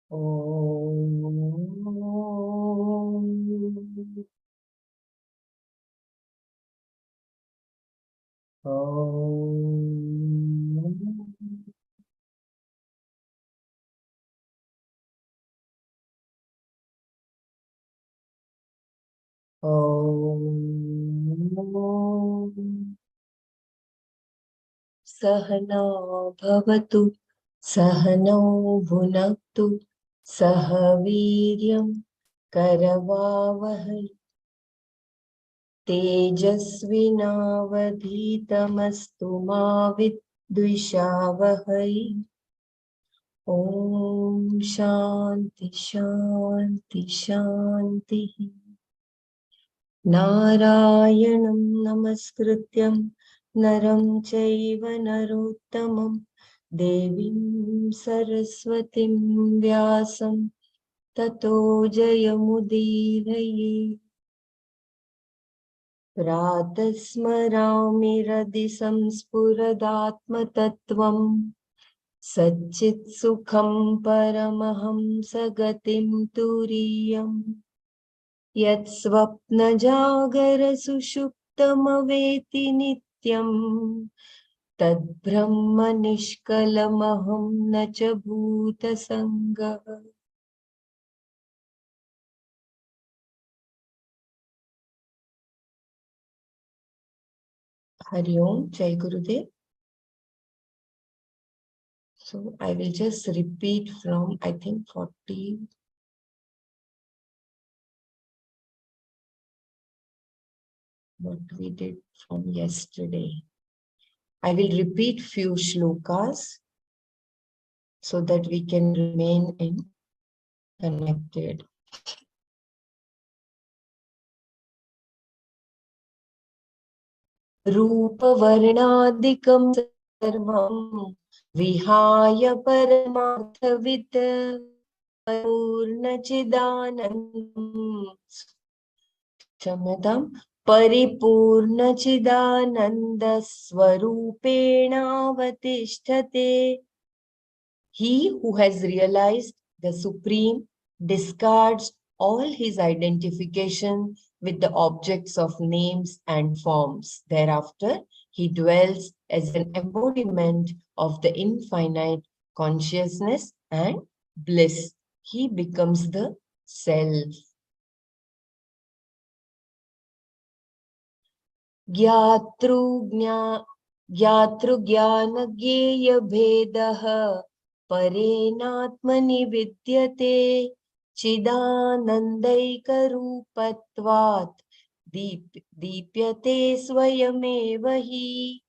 Om. Om. Om. Sahana bhavatu, Sahano bhunaktu, Sahaviryam karavavahai, Tejasvinavadhitamastu ma vidvishavahai. Om Shanti Shanti Shanti. Narayanam namaskrityam naram chaiva narottamam devim saraswatim vyasam tato jayamudiraye. Pratasmarami radisam spuradatmatattvam Satchit sukham paramaham sagatim turiyam Yat swapna jagara sushuptamaveti nityam Tad brahma nishkalamaham nacha bhuta sangha. Hari Om, Jai Gurudev. So I will just repeat from I think 40. What we did from yesterday. I will repeat few shlokas so that we can remain in connected. Rupavarnadikam sarvam vihaye paramaर्थवित् पूर्णचिदानन्दम् क्षम्यताम् परिपूर्णचिदानन्दस्वरूपेणावतिष्ठते. He who has realized the Supreme discards all his identification with the objects of names and forms. Thereafter, he dwells as an embodiment of the infinite consciousness and bliss. He becomes the self. ज्ञातृज्ञानज्ञेयभेदः परेणात्मनि विद्यते चिदानन्दैकरूपत्वात् दीप्यते स्वयमेव हि.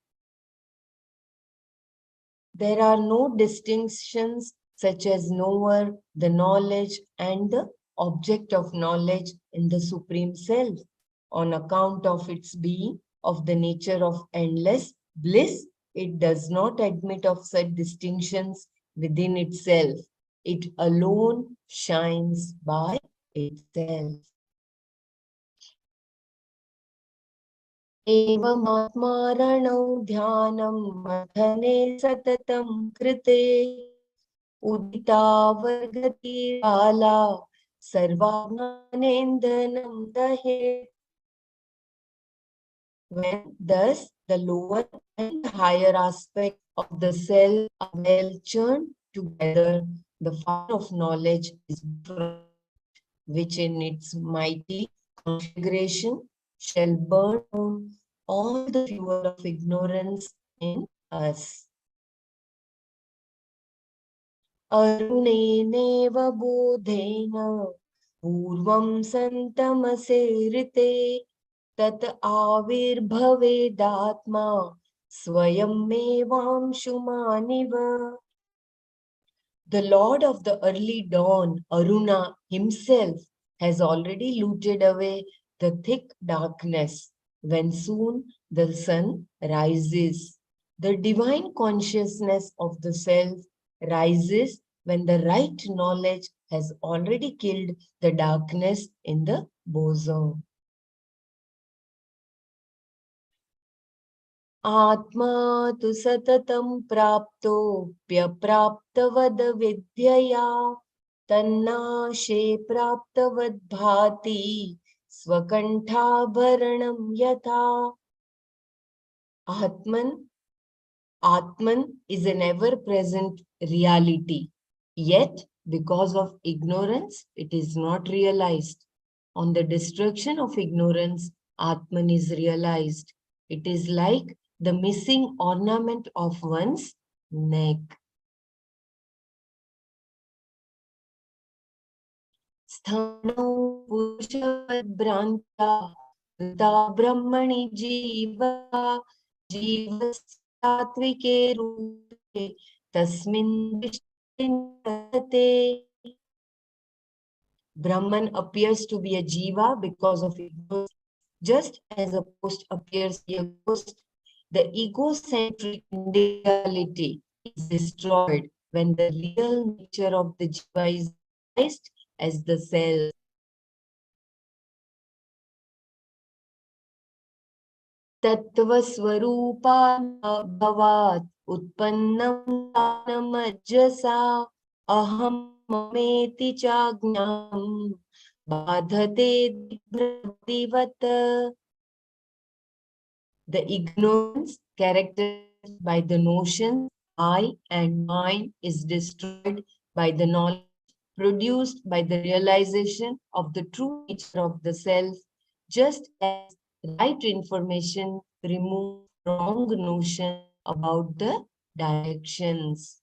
There are no distinctions such as knower, the knowledge, and the object of knowledge in the Supreme Self on account of its being of the nature of endless bliss. It does not admit of such distinctions within itself. It alone shines by itself. एवमात्मारणौ ध्यानं मथने सततं कृते उदितावर्गति बाला सर्वाज्ञानेन्दनं दहे. When thus the lower and higher aspect of the self are well churned together, the fire of knowledge is burnt, which in its mighty conflagration shall burn out all the fuel of ignorance in us. अरुणेनेव बोधेन पूर्वं सन्तमसेरिते तत आविर्भवेदात्मा स्वयमेवांशुमानिव. The Lord of the early dawn, Aruna himself, has already looted away the thick darkness. When soon the sun rises, the divine consciousness of the self rises when the right knowledge has already killed the darkness in the bosom. Atma tu satatam prapto pyapraptavad vidyaya तन्नाशे प्राप्तवद्भाति स्वकण्ठाभरणं यथा. Atman is an ever-present reality. Yet, because of ignorance, it is not realized. On the destruction of ignorance, Atman is realized. It is like the missing ornament of one's neck. Sthano purushadbhranta Rita brahmani jiva jivasyatvike rupe tasmin drishtinte. Brahman appears to be a jiva because of ignorance, just as a ghost appears to be a ghost. The egocentric individuality is destroyed when the real nature of the jiva is realized as the self. तत्त्वस्वरूपानुभवात् उत्पन्नं ज्ञानमज्जसा अहं ममेति चाज्ञानं बाधते दिग्भ्रमतिवत्. The ignorance characterized by the notion I and mine is destroyed by the knowledge produced by the realization of the true nature of the self, just as right information removes wrong notion about the directions.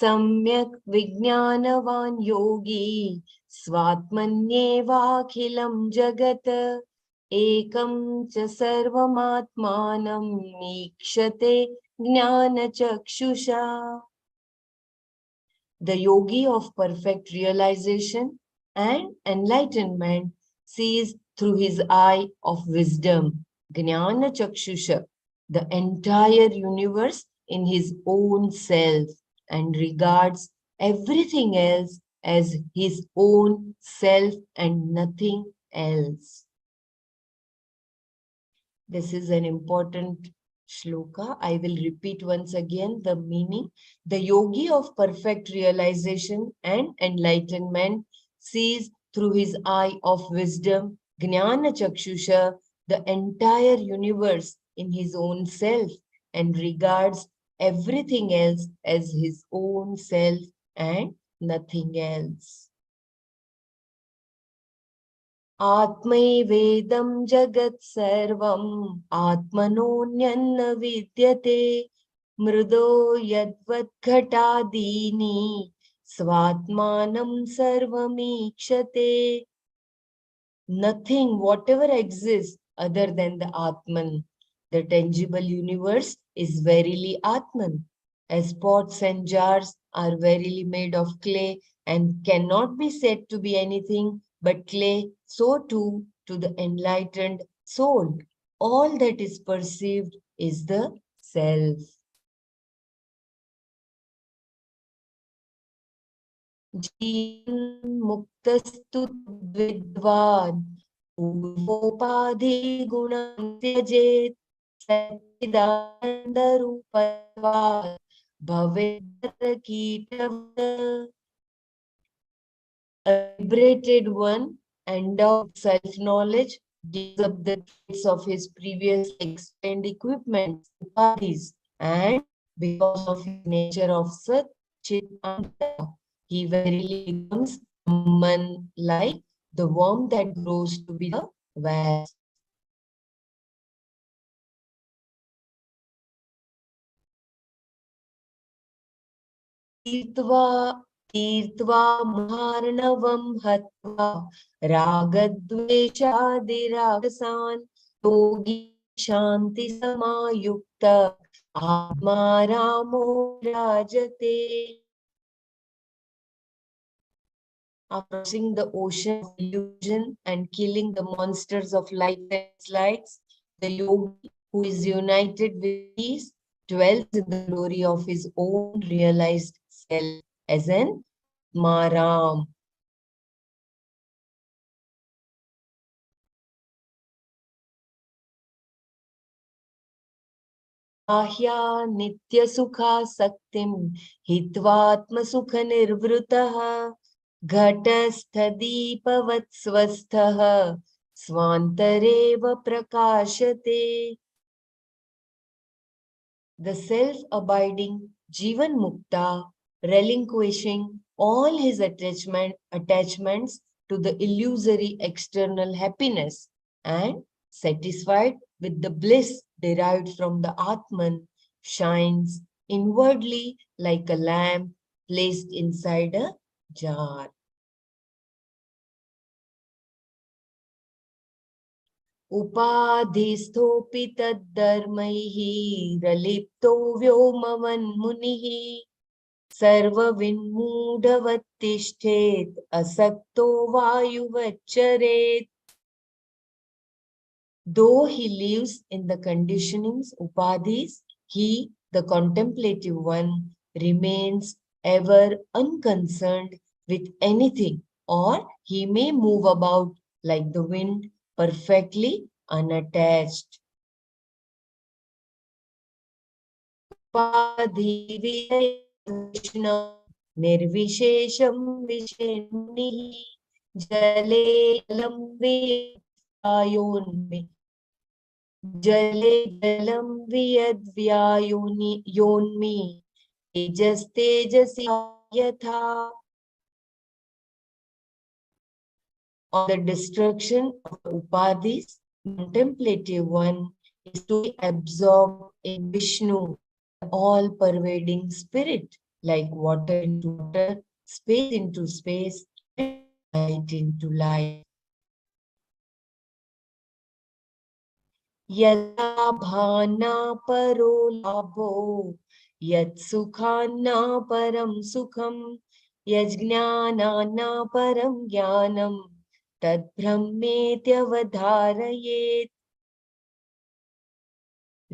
Samyak Vijnanavan Yogi Svatmanyevakilam Jagat Ekam cha sarvamatmanam Nikshate Jnana Chakshusha. The yogi of perfect realization and enlightenment sees through his eye of wisdom, Jnana Chakshusha, the entire universe in his own self and regards everything else as his own self and nothing else. This is an important shloka. I will repeat once again the meaning. The yogi of perfect realization and enlightenment sees through his eye of wisdom, Jnana Chakshusha, the entire universe in his own self and regards everything else as his own self and nothing else. आत्मैवेदं जगत् सर्वम् आत्मनोऽन्यन्न विद्यते मृदो यद्वद्घटादीनि स्वात्मानं सर्वमीक्षते. Nothing, whatever exists other than the Atman, the tangible universe, is verily Atman. As pots and jars are verily made of clay and cannot be said to be anything but clay, so too to the enlightened soul. All that is perceived is the self. जीवन मुक्तस्तु विद्वान् पूर्वोपाधिगुणं त्यजेत् सच्चिदानन्दरूपत्वात् भवेद्भरतकीटवत्. A liberated one, endowed self-knowledge, gives up the traits of his previously explained equipments, upadhis, and because of his nature of Sat, Chit, Ananda, he verily becomes Brahman, like the worm that grows to be the vast. तीर्त्वा महार्णवं हत्वा रागद्वेषादिरागसान् योगी शान्ति समायुक्त आत्मा रामो राजते. After crossing the ocean of illusion and killing the monsters of life and dislikes, the yogi who is united with peace dwells in the glory of his own realized self as an Atmaram. बाह्या नित्यसुखासक्तिं हित्वात्मसुखनिर्वृतः घटस्थदीपवत् स्वस्थः स्वान्तरेव प्रकाशते. The self-abiding Jivan Mukta, relinquishing all his attachments to the illusory external happiness and satisfied with the bliss derived from the Atman, shines inwardly like a lamp placed inside a jar. उपाधिस्थोऽपि तद्धर्मैः प्रलिप्तो व्योमवन्मुनिः सर्वविन्मूढवत्तिष्ठेत् असक्तो वायुवच्चरेत्. Though he lives in the conditionings, upadhis, he, the contemplative one, remains ever unconcerned with anything, or he may move about like the wind, perfectly unattached. निर्विशेषं विषेणुनिः जले जले जलं वियद्व्यायोन्मि तेजस्तेजसि यथा. On the destruction of the upadhis, contemplative one is to be absorbed in Vishnu, all-pervading spirit, like water into water, space into space, and light into light. यल्लाभाना परो लाभो यत्सुखान्ना परं सुखं यज्ञानान्ना परं ज्ञानं तद्ब्रह्मेत्यवधारयेत्.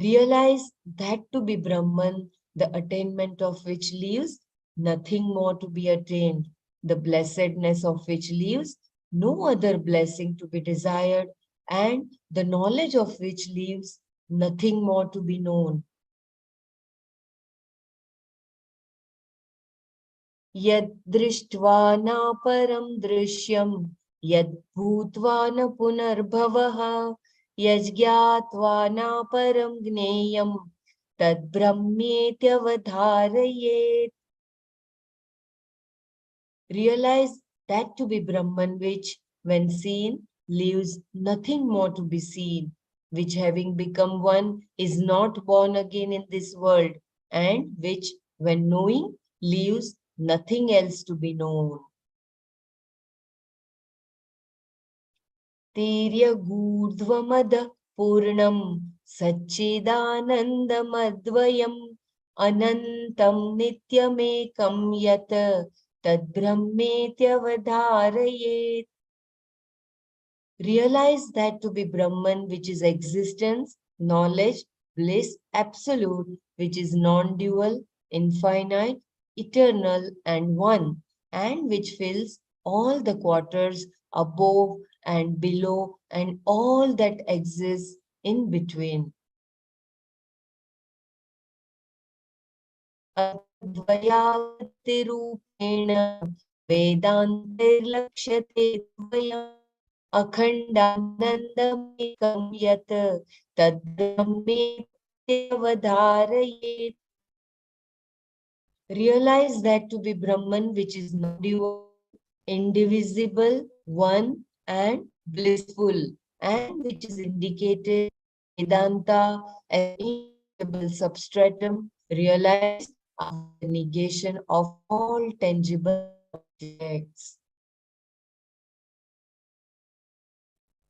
Realize that to be Brahman, the attainment of which leaves nothing more to be attained, the blessedness of which leaves no other blessing to be desired, and the knowledge of which leaves nothing more to be known. Yad drishtva na param drishyam, yad bhutva na punarbhavaha, yajgyatva na param gneyam, tad brahmetyavadharayet. Realize that to be Brahman which, when seen, leaves nothing more to be seen, which having become one is not born again in this world, and which, when knowing, leaves nothing else to be known. Tiryagurdvamada purnam Satchidanandamadvayam Anantam Nityamekam Yat Tadbrahmetyavadharayet. Realize that to be Brahman, which is existence, knowledge, bliss, absolute, which is non-dual, infinite, eternal, and one, and which fills all the quarters above and below and all that exists in between. Advayavritirupena Vedantirlakshate dvayam Akhandanandamekam yat tadbrahmetyavadharayet. Realize that to be Brahman, which is non-dual, indivisible, one, and blissful, and which is indicated Vedanta as immutable substratum, realized after the negation of all tangible objects.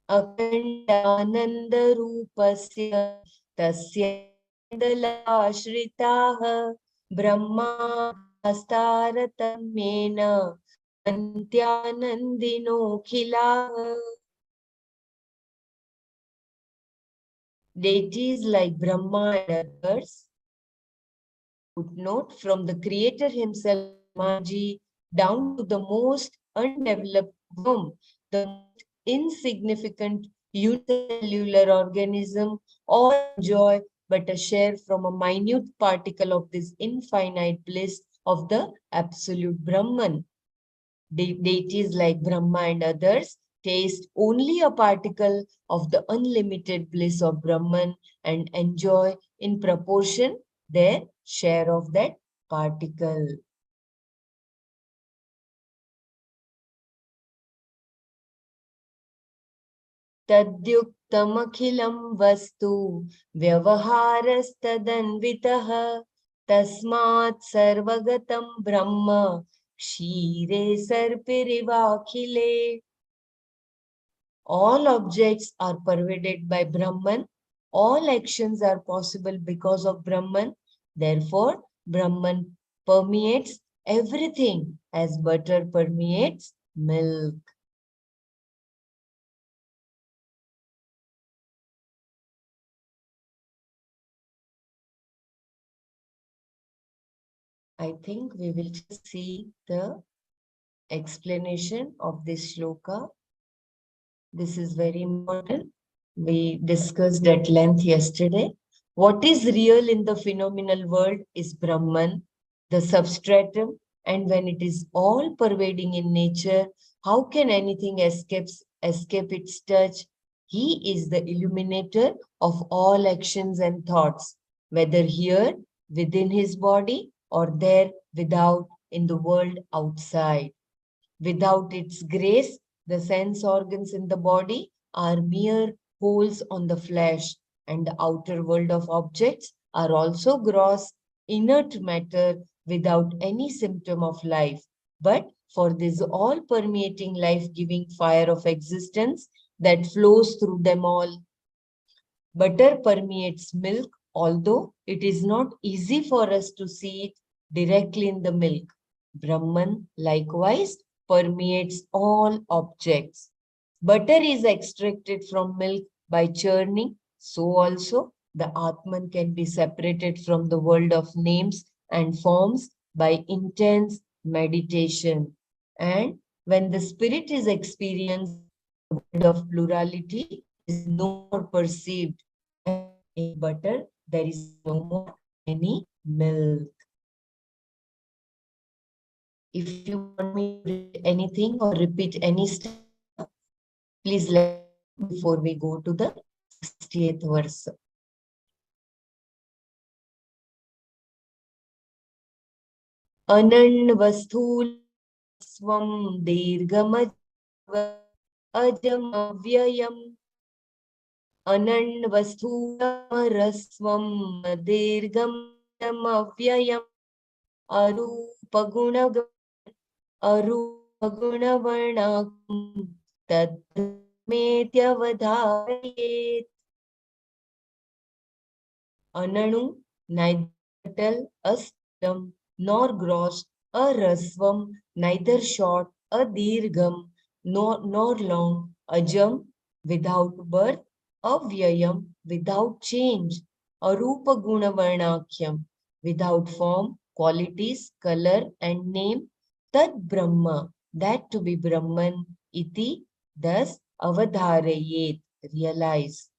Akhandanandarupasya tasya dalashritah brahmastaratamena antyanandinokhilah. Deities like Brahma and others. Footnote: from the creator himself, Manji, down to the most undeveloped worm, the most insignificant unicellular organism, all enjoy but a share from a minute particle of this infinite bliss of the absolute Brahman. Deities like Brahma and others taste only a particle of the unlimited bliss of Brahman and enjoy in proportion their share of that particle. तद्युक्तमखिलं वस्तु व्यवहारस्तदन्वितः तस्मात् सर्वगतं ब्रह्म क्षीरे सर्पिरिवाखिले. All objects are pervaded by Brahman. All actions are possible because of Brahman. Therefore, Brahman permeates everything as butter permeates milk. I think we will just see the explanation of this shloka. This is very important. We discussed at length yesterday. What is real in the phenomenal world is Brahman, the substratum, and when it is all pervading in nature, how can anything escape its touch? He is the illuminator of all actions and thoughts, whether here within his body or there without in the world outside. Without its grace, the sense organs in the body are mere holes on the flesh, and the outer world of objects are also gross, inert matter without any symptom of life. But for this all permeating life giving fire of existence that flows through them all, butter permeates milk, although it is not easy for us to see it directly in the milk. Brahman likewise permeates all objects. Butter is extracted from milk by churning, so also the Atman can be separated from the world of names and forms by intense meditation. And when the spirit is experienced, the world of plurality is no more perceived. And in butter, there is no more any milk. If you want me to read anything or repeat any stanza, please let me know before we go to the 68th verse. Ananvasthul swam dirgamaj ajamavyayam ananvasthulamraswam dirgamajamavyayam arupagunavarnakam tadmetyavadharayet. Ananu, neither subtle, astam, nor gross, arasvam, neither short, adirgham, nor long, ajam, without birth, avyayam, without change, arupa gunavarnakyam, without form, qualities, color, and name, tad Brahma, that to be Brahman, iti, thus avadharayet, realize.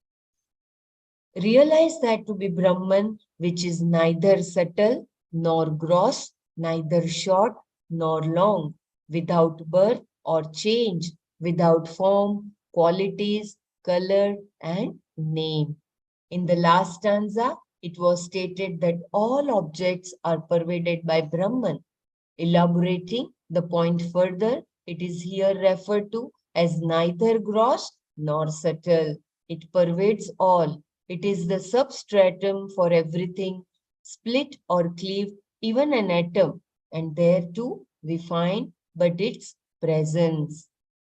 Realize that to be Brahman, which is neither subtle nor gross, neither short nor long, without birth or change, without form, qualities, color, and name. In the last stanza, it was stated that all objects are pervaded by Brahman. Elaborating the point further, it is here referred to as neither gross nor subtle. It pervades all. It is the substratum for everything, split or cleave, even an atom. And there too we find but its presence.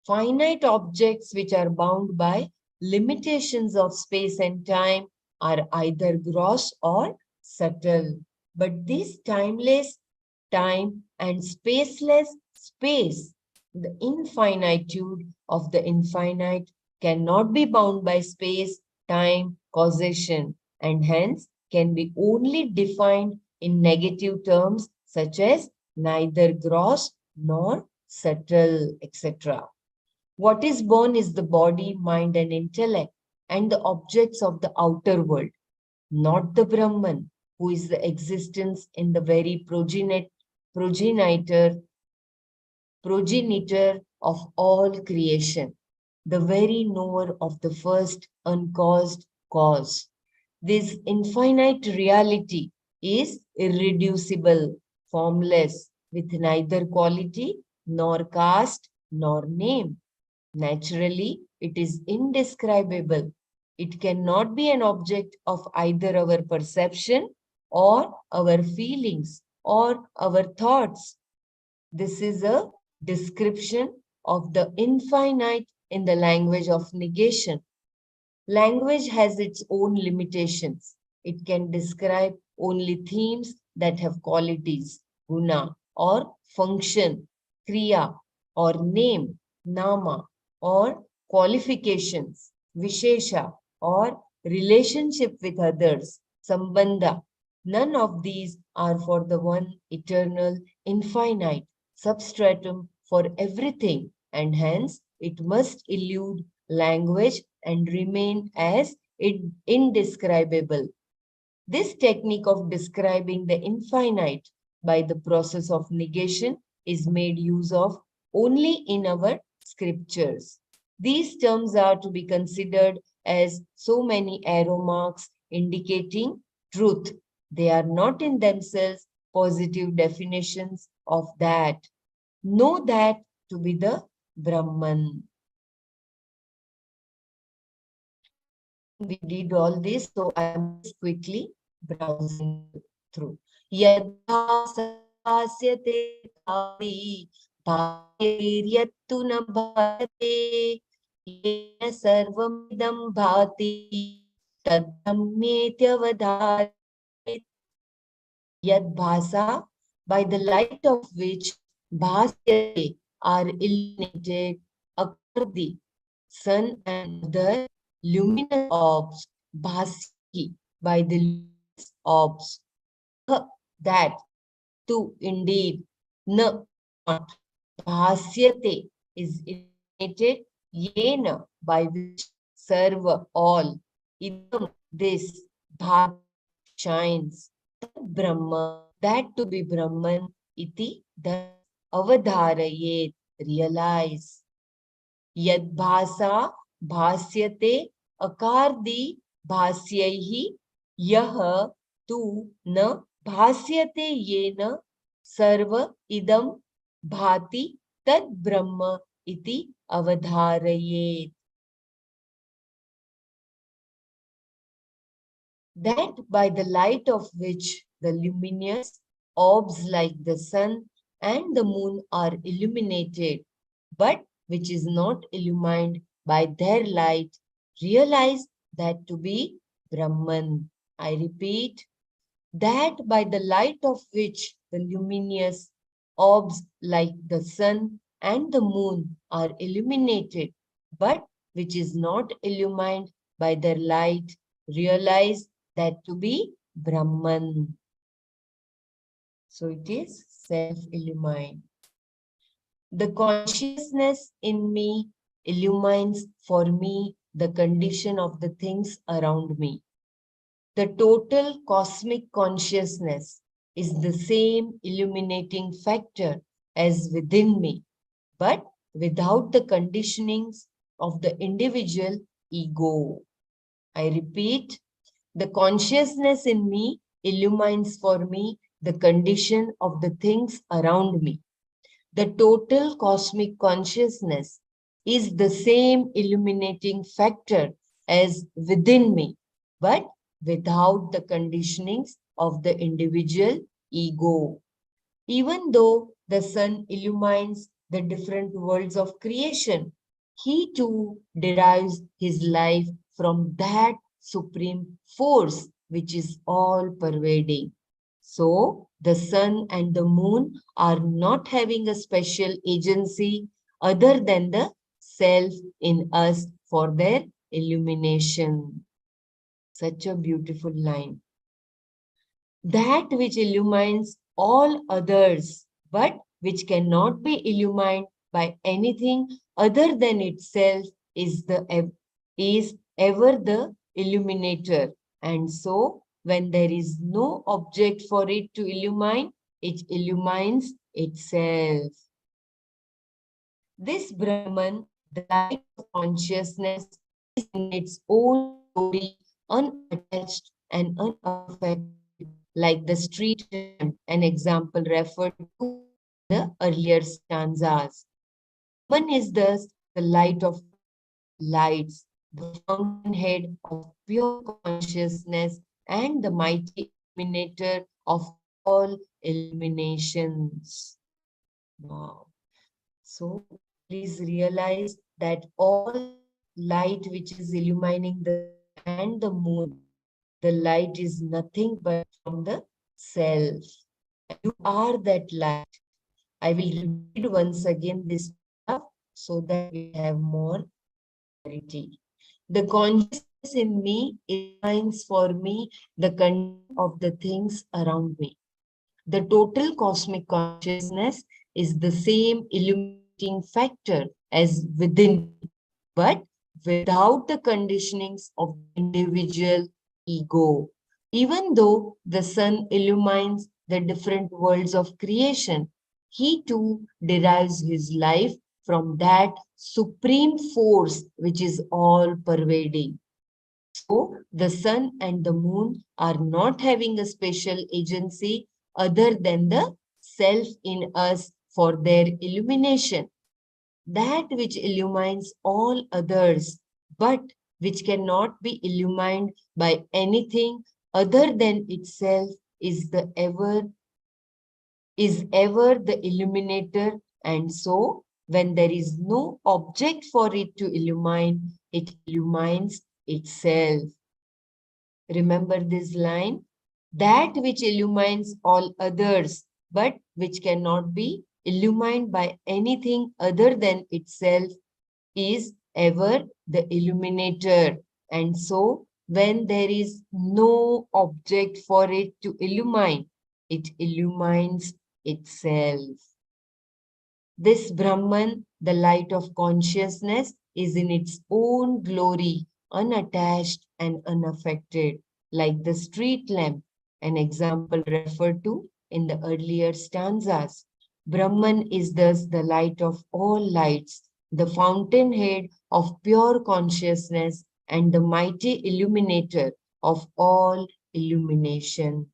Finite objects which are bound by limitations of space and time are either gross or subtle. But this timeless time and spaceless space, the infinitude of the infinite, cannot be bound by space, time, causation, and hence can be only defined in negative terms such as neither gross nor subtle, etc. What is born is the body, mind, and intellect, and the objects of the outer world. not the Brahman, who is the existence in the very progenitor progenitor of all creation, the very knower of the first uncaused cause. This infinite reality is irreducible, formless, with neither quality, nor caste, nor name. Naturally, it is indescribable. It cannot be an object of either our perception or our feelings or our thoughts. This is a description of the infinite in the language of negation. Language has its own limitations. It can describe only themes that have qualities, guna, or function, kriya, or name, nama, or qualifications, vishesha, or relationship with others, sambandha. None of these are for the one eternal, infinite substratum for everything, and hence it must elude language and remain as indescribable. This technique of describing the infinite by the process of negation is made use of only in our scriptures. These terms are to be considered as so many arrow marks indicating truth. They are not in themselves positive definitions of that. Know that to be the Brahman. We did all this, so I am just quickly browsing through. Yadbhasasyate kari bhayatyattu na bhate yena sarvamidam bhati tadbrahmetyavadhayet. Yadbhasa, by the light of which bhasyate are illuminated, akardi, sun and other luminous orbs, bhasyahi, by the luminous orbs, that, to indeed, na, not, bhasyate, is illuminated, yena, by which, sarva, all, idam, this, bhat, shines, Brahma, that to be Brahman, iti, thus, avadharayet, realize. Yadbhasa bhasyate akardi bhasyaihi yah tu na bhasyate yena sarva idam bhati tad brahma iti avadharayet. That by the light of which the luminous orbs like the sun and the moon are illuminated, but which is not illumined by their light, realize that to be Brahman. I repeat, that by the light of which the luminous orbs like the sun and the moon are illuminated, but which is not illumined by their light, realize that to be Brahman. So it is self-illumined. The consciousness in me illumines for me the condition of the things around me. The total cosmic consciousness is the same illuminating factor as within me, but without the conditionings of the individual ego. I repeat, the consciousness in me illumines for me the condition of the things around me. The total cosmic consciousness is the same illuminating factor as within me, but without the conditionings of the individual ego. Even though the sun illumines the different worlds of creation, he too derives his life from that supreme force which is all pervading. So, the sun and the moon are not having a special agency other than the self in us for their illumination. Such a beautiful line. That which illumines all others, but which cannot be illumined by anything other than itself, is ever the illuminator. And so, when there is no object for it to illumine, it illumines itself. This Brahman, the light of consciousness, is in its own glory, unattached and unaffected, like the street lamp, an example referred to in the earlier stanzas. Brahman is thus the light of lights, the fountainhead of pure consciousness, and the mighty illuminator of all illuminations. Wow. So please realize that all light which is illumining the sun and the moon, the light is nothing but from the self. You are that light. I will repeat once again this paragraph so that we have more clarity. The consciousness in me illumines for me the condition of the things around me. The total cosmic consciousness is the same illuminating factor as within me, but without the conditionings of the individual ego. Even though the sun illumines the different worlds of creation, he too derives his life from that supreme force which is all pervading. So, the sun and the moon are not having a special agency other than the self in us for their illumination. That which illumines all others, but which cannot be illumined by anything other than itself, is ever the illuminator, and so when there is no object for it to illumine, it illumines itself. Remember this line? That which illumines all others, but which cannot be illumined by anything other than itself, is ever the illuminator. And so, when there is no object for it to illumine, it illumines itself. This Brahman, the light of consciousness, is in its own glory, unattached and unaffected, like the street lamp, an example referred to in the earlier stanzas. Brahman is thus the light of all lights, the fountainhead of pure consciousness, and the mighty illuminator of all illuminations.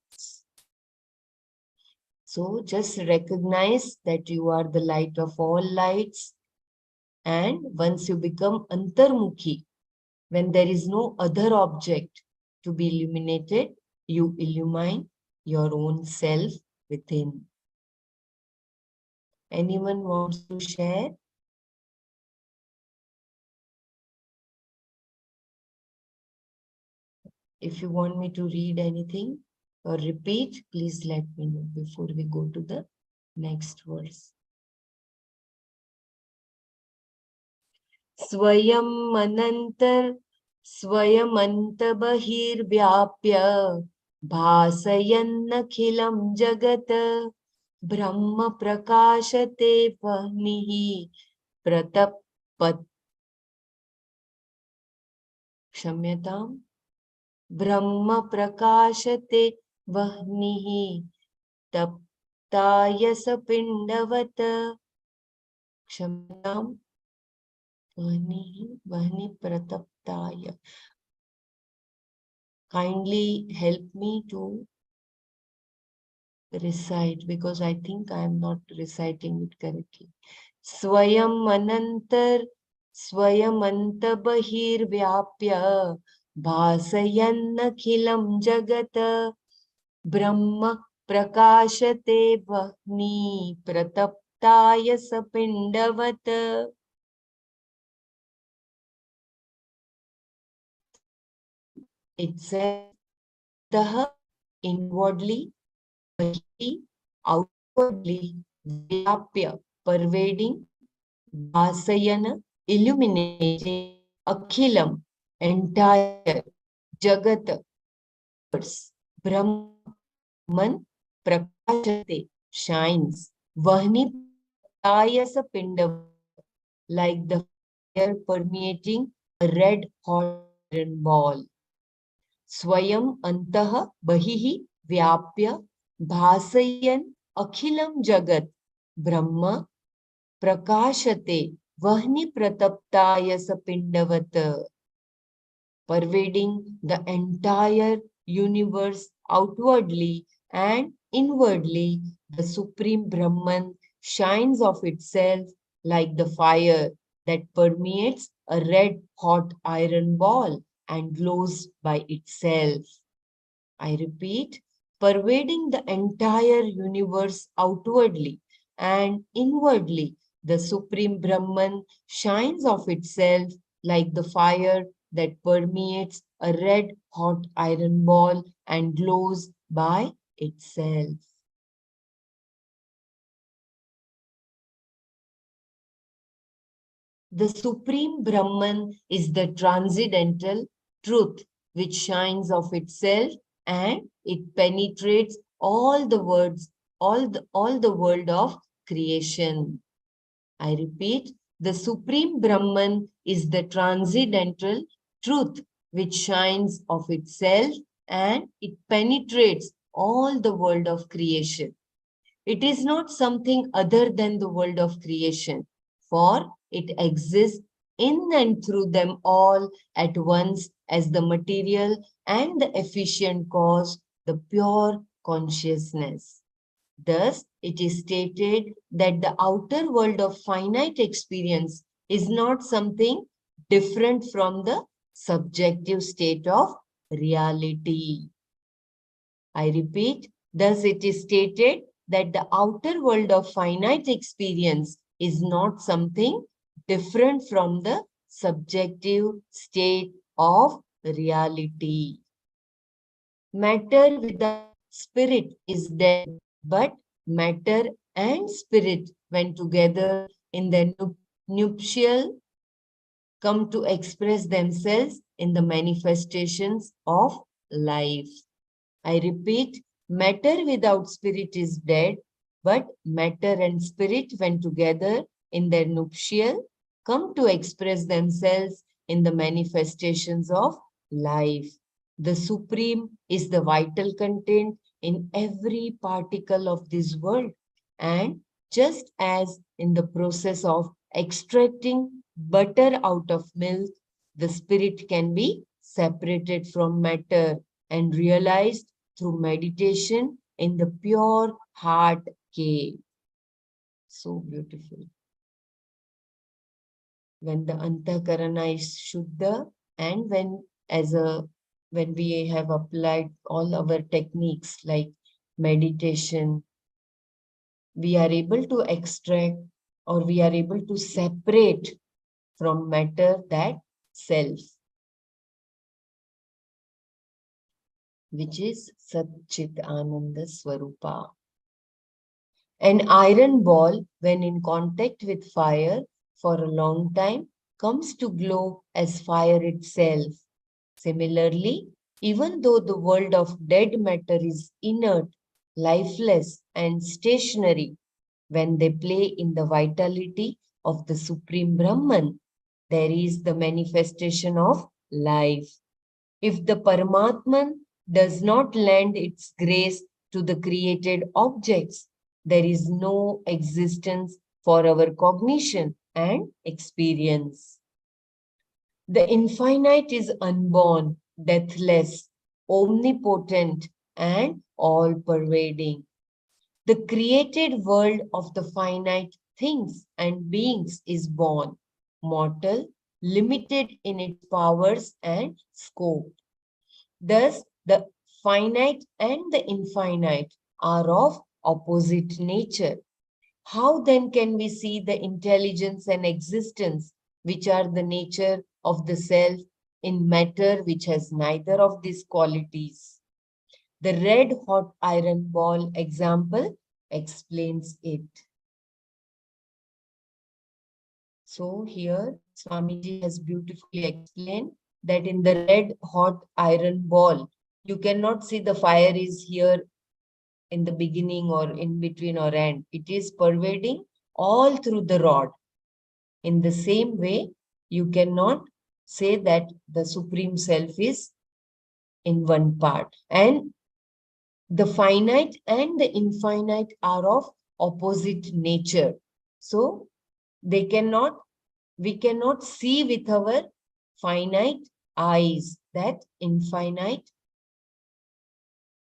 So just recognize that you are the light of all lights. And once you become antarmukhi, when there is no other object to be illuminated, you illumine your own self within. Anyone wants to share? If you want me to read anything or repeat, please let me know before we go to the next verse. स्वयं अनंतर स्वयमंत बहिर्व्याप्य भासयन्नखिलं जगत ब्रह्म प्रकाशते वह्निः प्रतपत् क्षम्यताम् ब्रह्म प्रकाशते वह्निः तप्तायस पिण्डवत् क्षम्यताम् वह्नि prataptaya. Kindly help me to recite because I think I am not reciting it correctly. Swayam anantar swayam anta bahir vyapya bhasayan akhilam jagata brahma prakashate vahni prataptaya sapindavat. Itself, the inwardly, bahi, outwardly, vyapya, pervading, bhasayana, illuminating, akhilam, entire, jagat, Brahman, prakashate, shines, vahni, tayasa pinda, like the fire permeating a red hot iron ball. Swayam antah bahihi vyapya bhasayan akhilam jagat Brahma prakashate vahni prataptaya sapindavat, pervading the entire universe outwardly and inwardly. The Supreme Brahman shines of itself like the fire that permeates a red hot iron ball and glows by itself. I repeat, pervading the entire universe outwardly and inwardly, the Supreme Brahman shines of itself like the fire that permeates a red hot iron ball and glows by itself. The Supreme Brahman is the transcendental truth which shines of itself and it penetrates all the words, all the world of creation. I repeat, the Supreme Brahman is the transcendental truth which shines of itself and it penetrates all the world of creation. It is not something other than the world of creation, for it exists in and through them all at once as the material and the efficient cause, the pure consciousness. Thus, it is stated that the outer world of finite experience is not something different from the subjective state of reality. I repeat, thus it is stated that the outer world of finite experience is not something different from the subjective state of reality. Matter without spirit is dead, but matter and spirit, when together in the nuptial, come to express themselves in the manifestations of life. I repeat, matter without spirit is dead, but matter and spirit, when together in their nuptial, come to express themselves in the manifestations of life. The Supreme is the vital content in every particle of this world. And just as in the process of extracting butter out of milk, the spirit can be separated from matter and realized through meditation in the pure heart cave. So beautiful. When the antakarana is shuddha and when we have applied all our techniques like meditation, we are able to extract or we are able to separate from matter that self, which is Satchit Ananda Swarupa. An iron ball, when in contact with fire for a long time, comes to glow as fire itself. Similarly, even though the world of dead matter is inert, lifeless, and stationary, when they play in the vitality of the Supreme Brahman, there is the manifestation of life. If the Paramatman does not lend its grace to the created objects, there is no existence for our cognition and experience. The infinite is unborn, deathless, omnipotent, and all-pervading. The created world of the finite things and beings is born, mortal, limited in its powers and scope. Thus, the finite and the infinite are of opposite nature. How then can we see the intelligence and existence, which are the nature of the self, in matter which has neither of these qualities? The red hot iron ball example explains it. So here Swamiji has beautifully explained that in the red hot iron ball, you cannot see the fire is here in the beginning or in between or end. It is pervading all through the rod. In the same way, you cannot say that the Supreme Self is in one part. And the finite and the infinite are of opposite nature. So we cannot see with our finite eyes that infinite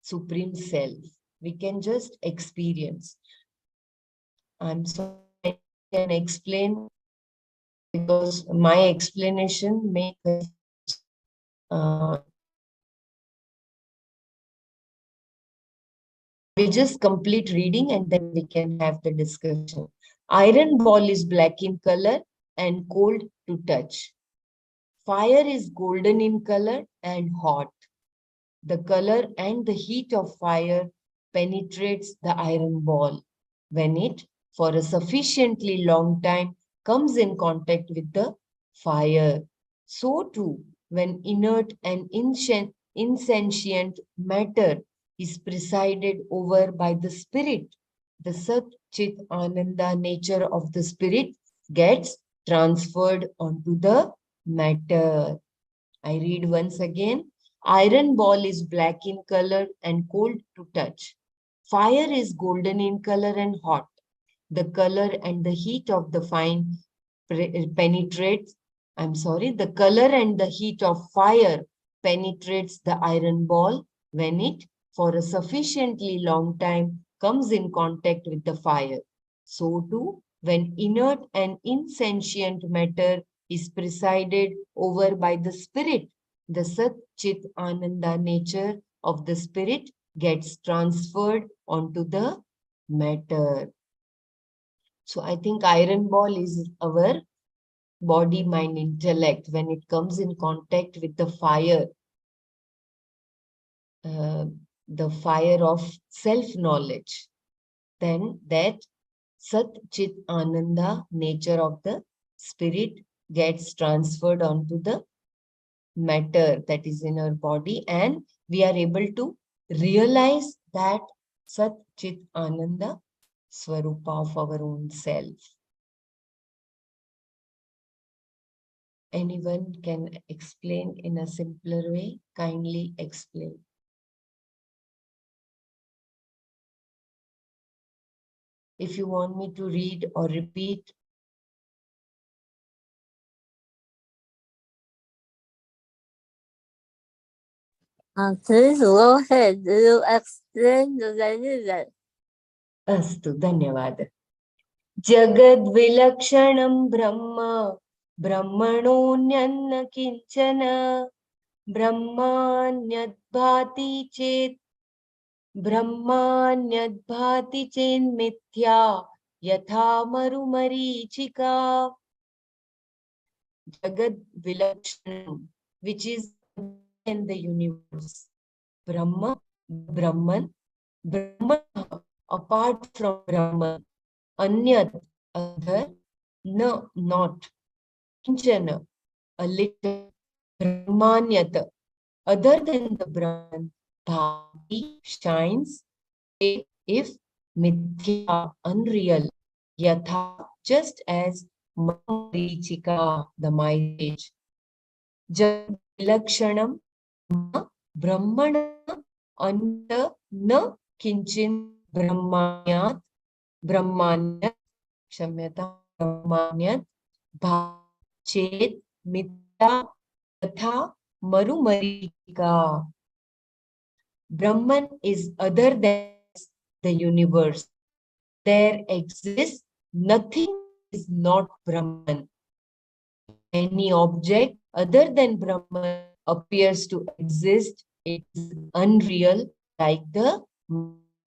supreme self. We can just experience. I'm sorry, I can explain because my explanation may uh, we just complete reading and then we can have the discussion. Iron ball is black in color and cold to touch. Fire is golden in color and hot. The color and the heat of fire penetrates the iron ball when it, for a sufficiently long time, comes in contact with the fire. So too, when inert and insentient matter is presided over by the spirit, the Sat Chit Ananda nature of the spirit gets transferred onto the matter. I read once again. Iron ball is black in color and cold to touch. Fire is golden in color and hot. The color and the heat of the the color and the heat of fire penetrates the iron ball when it, for a sufficiently long time, comes in contact with the fire. So too, when inert and insentient matter is presided over by the spirit, the Sat Chit Ananda nature of the spirit gets transferred onto the matter. So I think iron ball is our body, mind, intellect. When it comes in contact with uh, the fire of self-knowledge, then that Sat Chit Ananda nature of the spirit gets transferred onto the matter that is in our body, and we are able to realize that Sat Chit Ananda Swarupa of our own self. Anyone can explain in a simpler way? Kindly explain. If you want me to read or repeat, Please go ahead. You explain the that. अस्तु धन्यवाद. जगद्विलक्षणं ब्रह्म ब्रह्मणोऽन्यन्न किञ्चन ब्रह्मान्यद्भाति चेत् ब्रह्मान्यद्भाति चेन्मिथ्या यथा मरुमरीचिका. Jagad Vilakshanam, which is in the universe. Brahma, Brahman, Brahman, apart from Brahman, Anyat, other, no, not, Kinchana, a little, Brahmanyata, other than the Brahman, Bhati shines, if Mithya, unreal, Yatha, just as Marichika, the mirage. Jad Vilakshanam Brahmana Anta Na Kinchin Brahmanyat Brahmanyat Shamyata Brahmanyat Bha Chet Mithya Tatha Marumarika. Brahman is other than the universe. There exists nothing is not Brahman. Any object other than Brahman appears to exist, it is unreal like the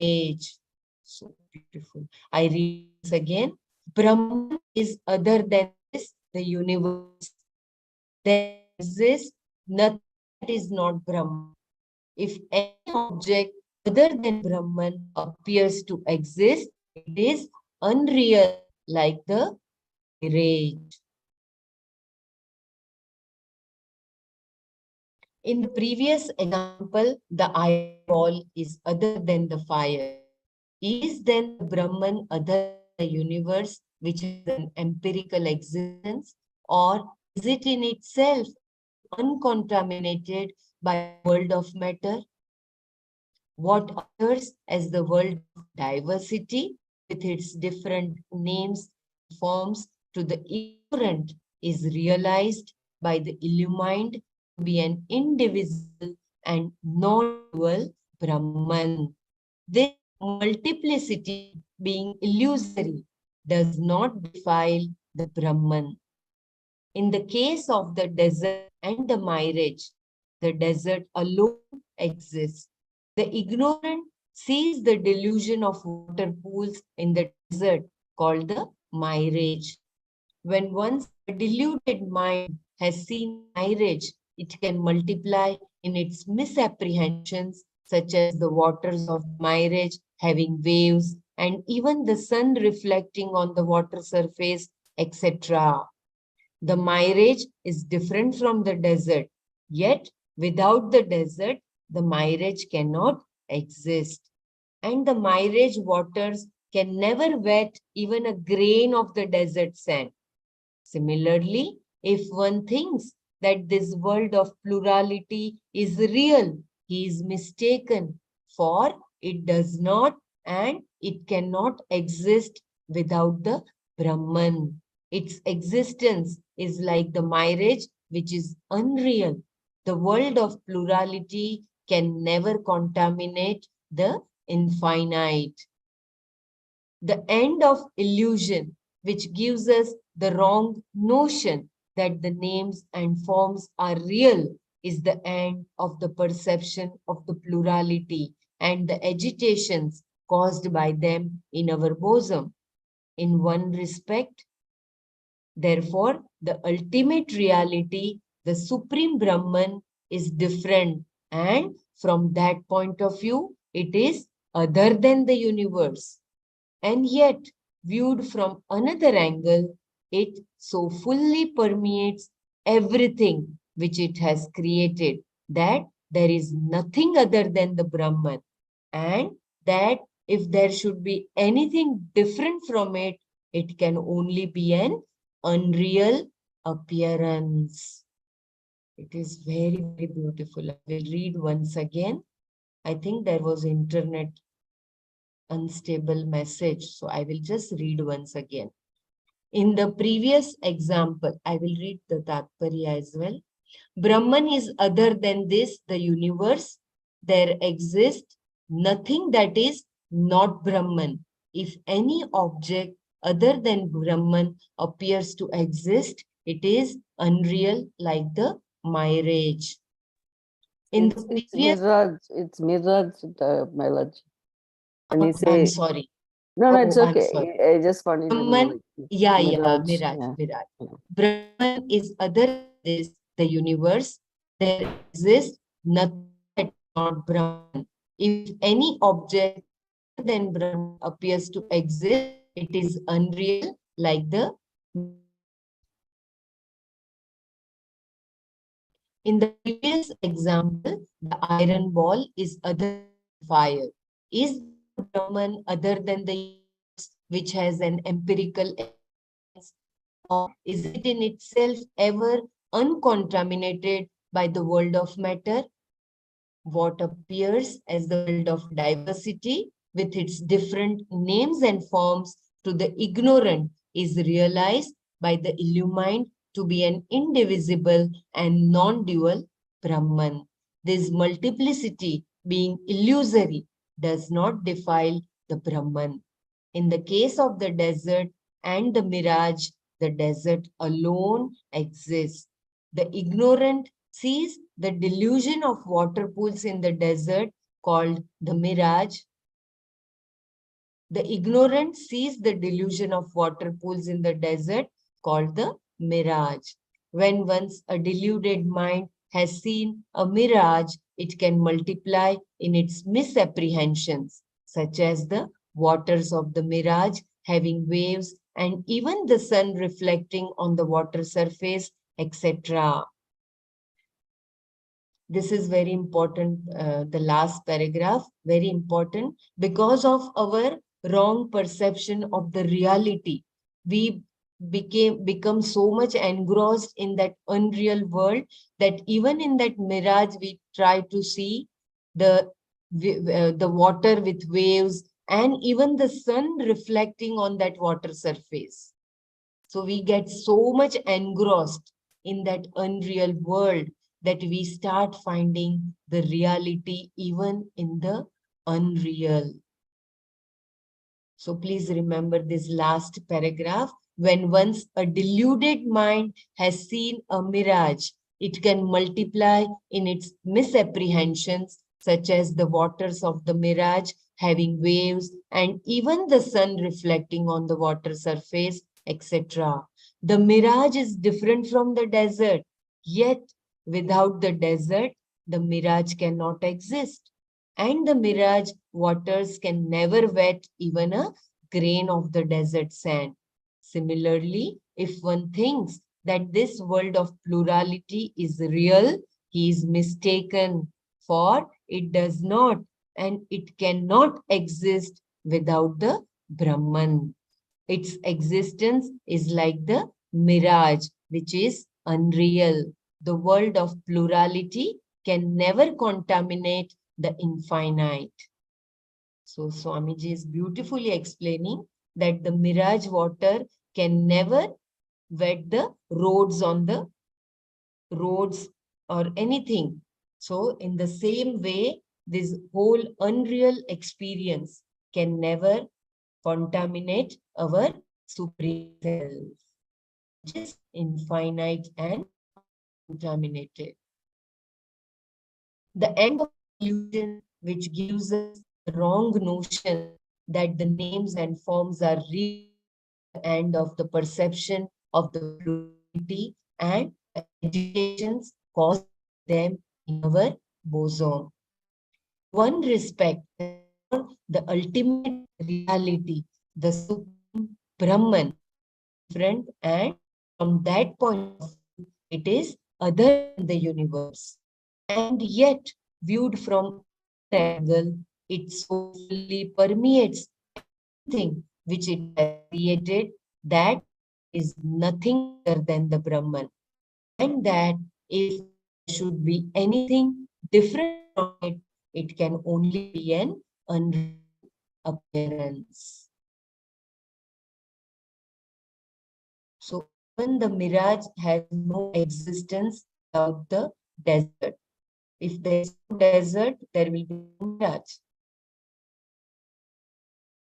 age. So beautiful. I read this again. Brahman is other than this, the universe. There exists nothing that is not Brahman. If any object other than Brahman appears to exist, it is unreal like the mirage. In the previous example, the iron ball is other than the fire. Is then the Brahman other than the universe, which is an empirical existence, or is it in itself uncontaminated by the world of matter. What appears as the world of diversity with its different names and forms to the ignorant is realized by the illumined to be an indivisible and non-dual Brahman. This multiplicity, being illusory, does not defile the Brahman. In the case of the desert and the mirage, the desert alone exists. The ignorant sees the delusion of water pools in the desert called the mirage. When once a deluded mind has seen the mirage, it can multiply in its misapprehensions, such as the waters of the mirage having waves, and even the sun reflecting on the water surface, etc. The mirage is different from the desert, yet without the desert, the mirage cannot exist. And the mirage waters can never wet even a grain of the desert sand. Similarly, if one thinks that this world of plurality is real, he is mistaken, for it does not and it cannot exist without the Brahman. Its existence is like the mirage, which is unreal. The world of plurality can never contaminate the infinite. The end of illusion, which gives us the wrong notion that the names and forms are real, is the end of the perception of the plurality and the agitations caused by them in our bosom. In one respect, therefore, the ultimate reality, the Supreme Brahman, is different, and from that point of view, it is other than the universe. And yet, viewed from another angle, it so fully permeates everything which it has created that there is nothing other than the Brahman, and that if there should be anything different from it, it can only be an unreal appearance. It is very, very beautiful. I will read once again. I think there was internet unstable message, so I will just read once again. In the previous example, I will read the Tatparya as well. Brahman is other than this, the universe. There exists nothing that is not Brahman. If any object other than Brahman appears to exist, it is unreal like the mirage. In the It's previous, mirage, my lord. And you I'm say, sorry. no, it's I'm okay. sorry. I just wanted to know. Brahman, yeah, Mirage. Miraj, Yeah. Miraj. Yeah. Brahman is other than this, the universe. There exists nothing that is not Brahman. If any object other than Brahman appears to exist, it is unreal like the mirage. In the previous example, the iron ball is other than the fire. Is there a Brahman other than the universe which has an empirical existence? Or is it in itself ever uncontaminated by the world of matter? What appears as the world of diversity with its different names and forms to the ignorant is realized by the illumined to be an indivisible and non-dual Brahman. This multiplicity, being illusory, does not defile the Brahman. In the case of the desert and the mirage, the desert alone exists. The ignorant sees the delusion of water pools in the desert called the mirage. The ignorant sees the delusion of water pools in the desert called the mirage. When once a deluded mind has seen a mirage, it can multiply in its misapprehensions, such as the waters of the mirage having waves and even the sun reflecting on the water surface, etc. This is very important, the last paragraph, very important because of our wrong perception of the reality. We become so much engrossed in that unreal world that even in that mirage we try to see the the water with waves and even the sun reflecting on that water surface. So we get so much engrossed in that unreal world that we start finding the reality even in the unreal. So please remember this last paragraph. When once a deluded mind has seen a mirage, it can multiply in its misapprehensions, such as the waters of the mirage having waves and even the sun reflecting on the water surface, etc. The mirage is different from the desert, yet without the desert, the mirage cannot exist. And the mirage waters can never wet even a grain of the desert sand. Similarly, if one thinks that this world of plurality is real, he is mistaken, for it does not and it cannot exist without the Brahman. Its existence is like the mirage, which is unreal. The world of plurality can never contaminate the infinite. So Swamiji is beautifully explaining that the mirage water can never wet the roads on the roads or anything. So in the same way, this whole unreal experience can never contaminate our supreme self, which is infinite and uncontaminated. The end of illusion, which gives us the wrong notion that the names and forms are real, the end of the perception of the plurality and the agitations caused by them in our bosom. One respect, therefore, the ultimate reality, the supreme Brahman, different, and from that point of view, it is other than the universe. And yet, viewed from another angle, it so fully permeates everything which it has created that there is nothing other than the Brahman. And that if there should be anything different from it, it can only be an unreal appearance. So even the mirage has no existence without the desert. If there is no desert, there will be no mirage.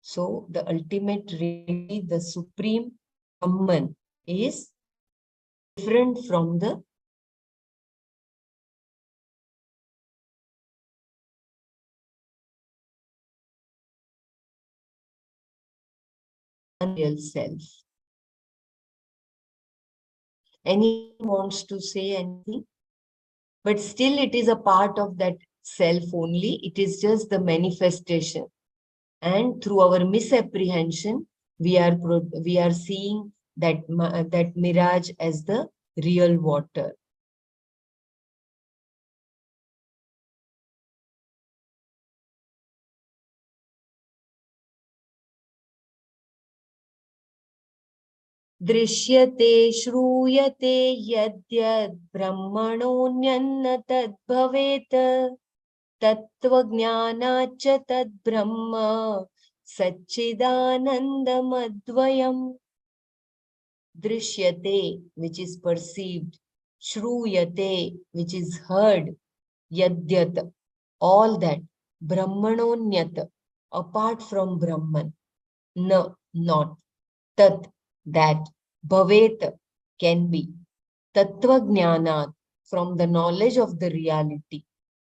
So the ultimate reality, the supreme Brahman, is different from the unreal self. Anyone wants to say anything? But still it is a part of that self only. It is just the manifestation. And through our misapprehension, we are seeing that mirage as the real water. दृश्यते श्रूयते यद्यद् ब्रह्मणोऽन्यन्न तद्भवेत् तत्त्वज्ञानाच्च तद्ब्रह्म सच्चिदानन्दमद्वयम्. Drishyate, which is perceived, Shruyate, which is heard, Yadyat, all that, Brahmanonyat, apart from Brahman, Na, not, Tat, that, Bhavet, can be, Tattva Jnanat, from the knowledge of the reality,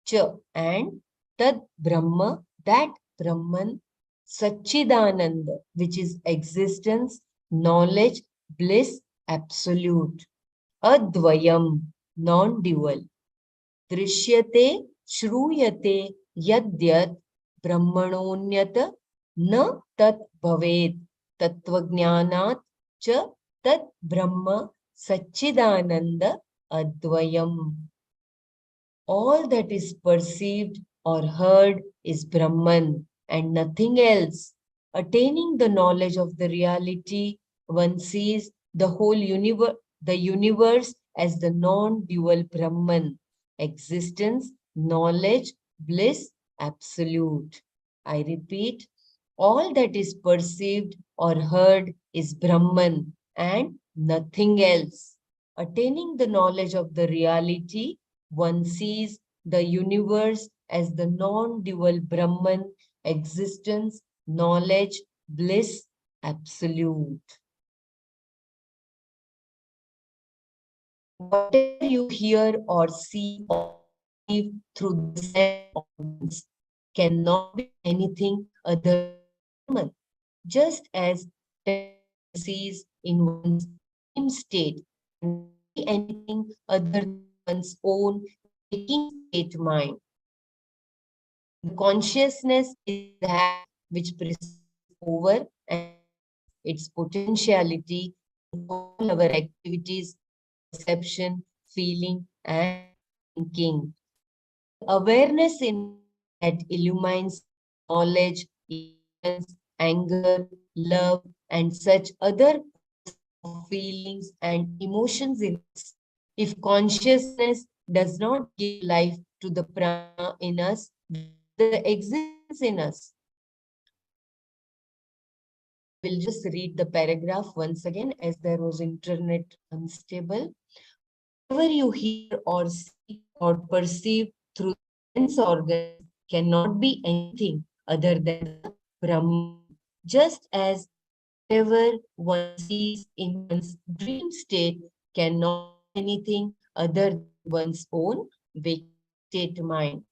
Cha, and Tad Brahma, that Brahman, Satchidananda, which is existence, knowledge, bliss, absolute. Advayam, non-dual. Drishyate, shruyate, yadyat, brahmanonyat, na tat bhavet, tattvajnanat, cha tat brahma, satchidananda, advayam. All that is perceived or heard is Brahman and nothing else. Attaining the knowledge of the reality, one sees the universe as the non-dual Brahman, existence, knowledge, bliss, absolute. I repeat, all that is perceived or heard is Brahman and nothing else. Attaining the knowledge of the reality, one sees the universe as the non-dual Brahman, existence, knowledge, bliss, absolute. Whatever you hear or see or perceive through the sense organs cannot be anything other than Brahman. Just as whatever one sees in one's dream state cannot be anything other than one's own waking state mind. The consciousness is that which presides over and has its potentiality in all our activities of perception, feeling, and thinking. It is the awareness in us that illumines knowledge, ignorance, anger, love, and such other poles of feelings and emotions in us. If consciousness does not give life to the prana in us, where is the existence in us? I will just read the paragraph once again as there was internet unstable. Whatever you hear or see or perceive through the sense organs cannot be anything other than the Brahman. Just as whatever one sees in one's dream state cannot be anything other than one's own waking state mind.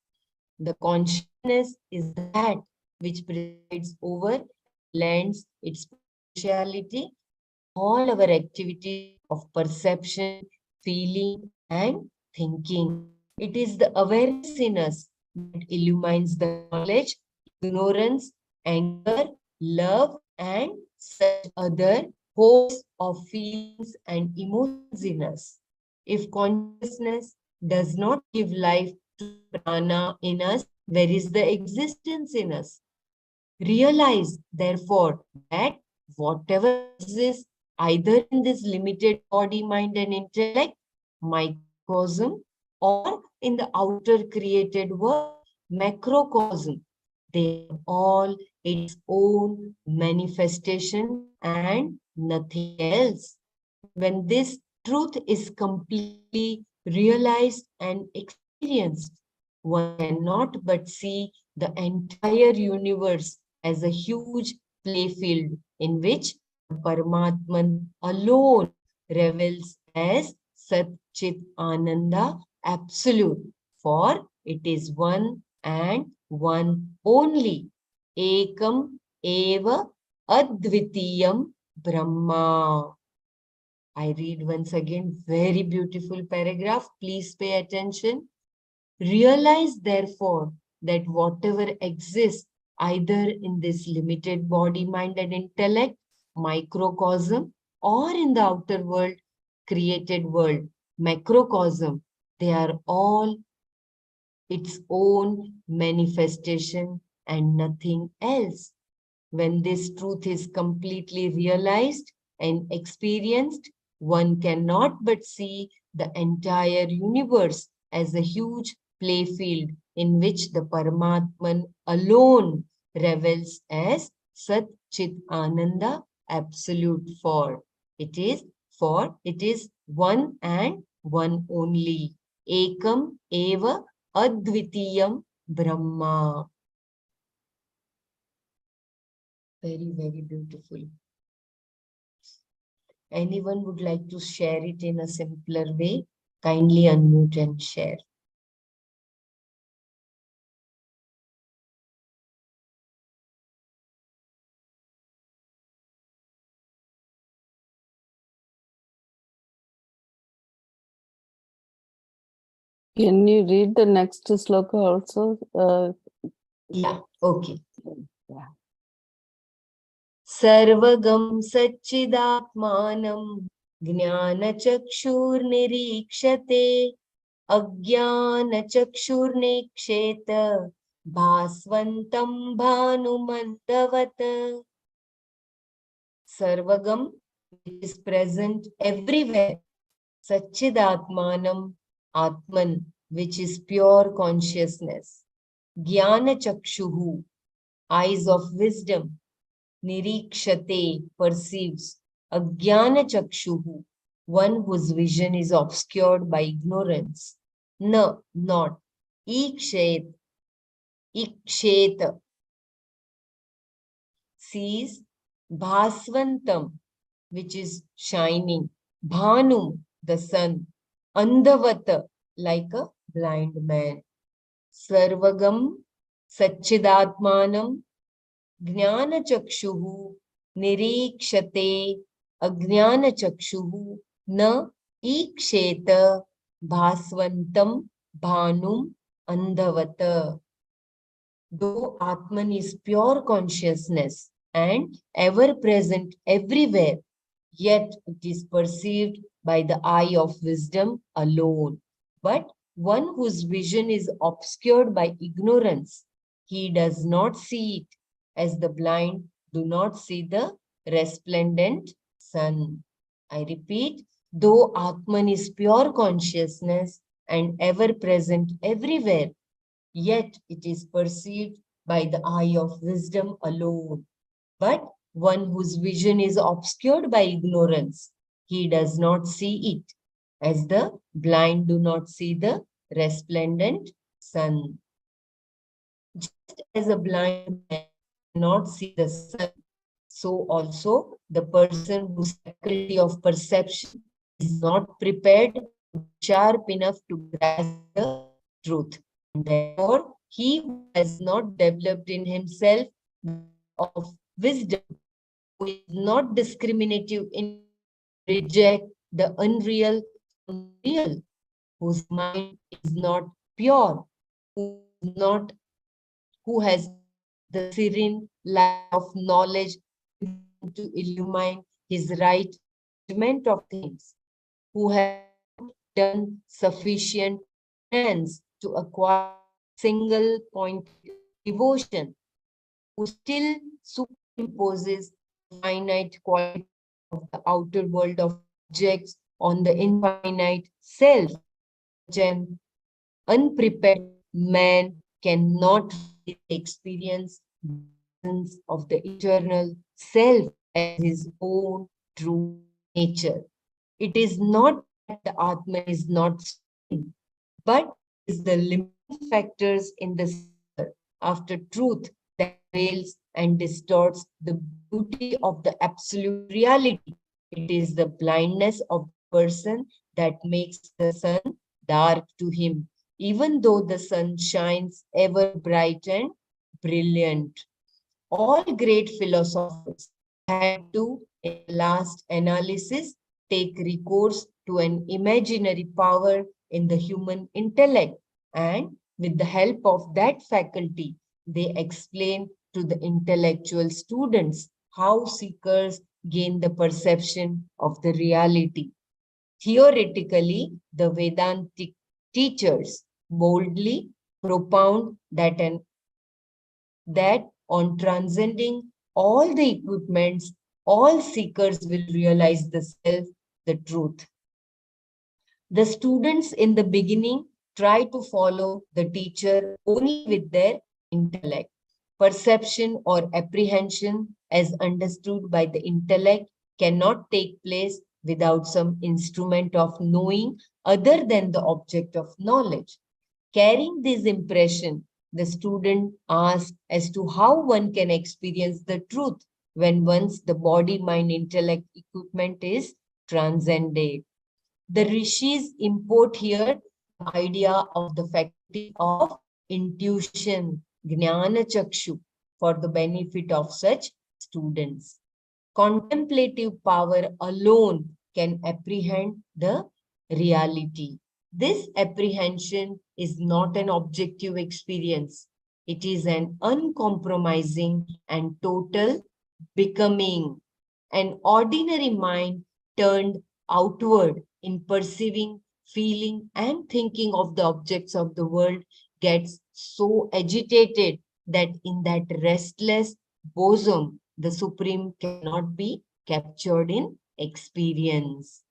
The consciousness is that which presides over and lends its potentiality in all our activities of perception, feeling, and thinking. It is the awareness in us that illumines the knowledge, ignorance, anger, love, and such other hosts of feelings and emotions in us. If consciousness does not give life to the prana in us, where is the existence in us? Realize, therefore, that whatever exists either in this limited body, mind, and intellect, microcosm, or in the outer created world, macrocosm, they are all its own manifestation and nothing else. When this truth is completely realized and experienced, one cannot but see the entire universe as a huge playfield in which the Paramatman alone revels as Sat Chit Ananda Absolute, for it is one and one only. Ekam eva advitiyam Brahma. I read once again, very beautiful paragraph. Please pay attention. Realize, therefore, that whatever exists either in this limited body, mind, and intellect, microcosm, or in the outer world, created world, macrocosm, they are all its own manifestation and nothing else. When this truth is completely realized and experienced, one cannot but see the entire universe as a huge playfield in which the Paramatman alone revels as Sat Chit Ananda Absolute, for it is one and one only. Ekam eva advitiyam Brahma. Very, very beautiful. Anyone would like to share it in a simpler way? Kindly unmute and share. Can you read the next sloka also? Yeah, okay. Yeah. Sarvagam Satchidatmanam Jnanachakshurnireekshate Ajnanachakshurneksheta Bhasvantam Bhanumandavat. Sarvagam which is present everywhere. Satchidatmanam Atman, which is pure consciousness. Jnana Chakshuhu, eyes of wisdom. Nirikshate, perceives. Ajnana Chakshuhu, one whose vision is obscured by ignorance. Na, not. Ikshet, Ikshet, sees. Bhasvantam, which is shining. Bhanum, the sun. Andhavata, like a blind man. Sarvagam, Satchidatmanam, Jnana Chakshuhu, Nirikshate, Ajnana Chakshuhu, Na Iksheta, Bhasvantam, Bhanum, Andhavata. Though Atman is pure consciousness and ever present everywhere, yet it is perceived by the eye of wisdom alone. But one whose vision is obscured by ignorance, he does not see it, as the blind do not see the resplendent sun. I repeat, though Atman is pure consciousness and ever present everywhere, yet it is perceived by the eye of wisdom alone. But one whose vision is obscured by ignorance, he does not see it, as the blind do not see the resplendent sun. Just as a blind man cannot see the sun, so also the person whose faculty of perception is not prepared to be sharp enough to grasp the truth. And therefore, he who has not developed in himself the of wisdom, who is not discriminative in reject the unreal from the real, whose mind is not pure, who is not who has the serene light of knowledge to illumine his right judgment of things, who has not done sufficient penance to acquire single pointed devotion, who still superimposes the finite quality of the outer world of objects on the infinite self. Such an unprepared man cannot really experience the presence of the eternal self as his own true nature. It is not that the Atman is not seen, but it is the limiting factors in the seeker after truth that veils and distorts the beauty of the absolute reality. It is the blindness of the person that makes the sun dark to him, even though the sun shines ever bright and brilliant. All great philosophers had to, in the last analysis, take recourse to an imaginary power in the human intellect, and with the help of that faculty, they explain to the intellectual students how seekers gain the perception of the reality. Theoretically, the Vedantic teachers boldly propound that on transcending all the equipments, all seekers will realize the self, the truth. The students in the beginning try to follow the teacher only with their intellect. Perception or apprehension, as understood by the intellect, cannot take place without some instrument of knowing other than the object of knowledge. Carrying this impression, the student asks as to how one can experience the truth when once the body, mind, intellect equipment is transcended. The rishis import here the idea of the faculty of intuition, jnana chakshu, for the benefit of such students. Contemplative power alone can apprehend the reality. This apprehension is not an objective experience. It is an uncompromising and total becoming. An ordinary mind turned outward in perceiving, feeling, and thinking of the objects of the world gets so agitated that in that restless bosom, the Supreme cannot be captured in experience.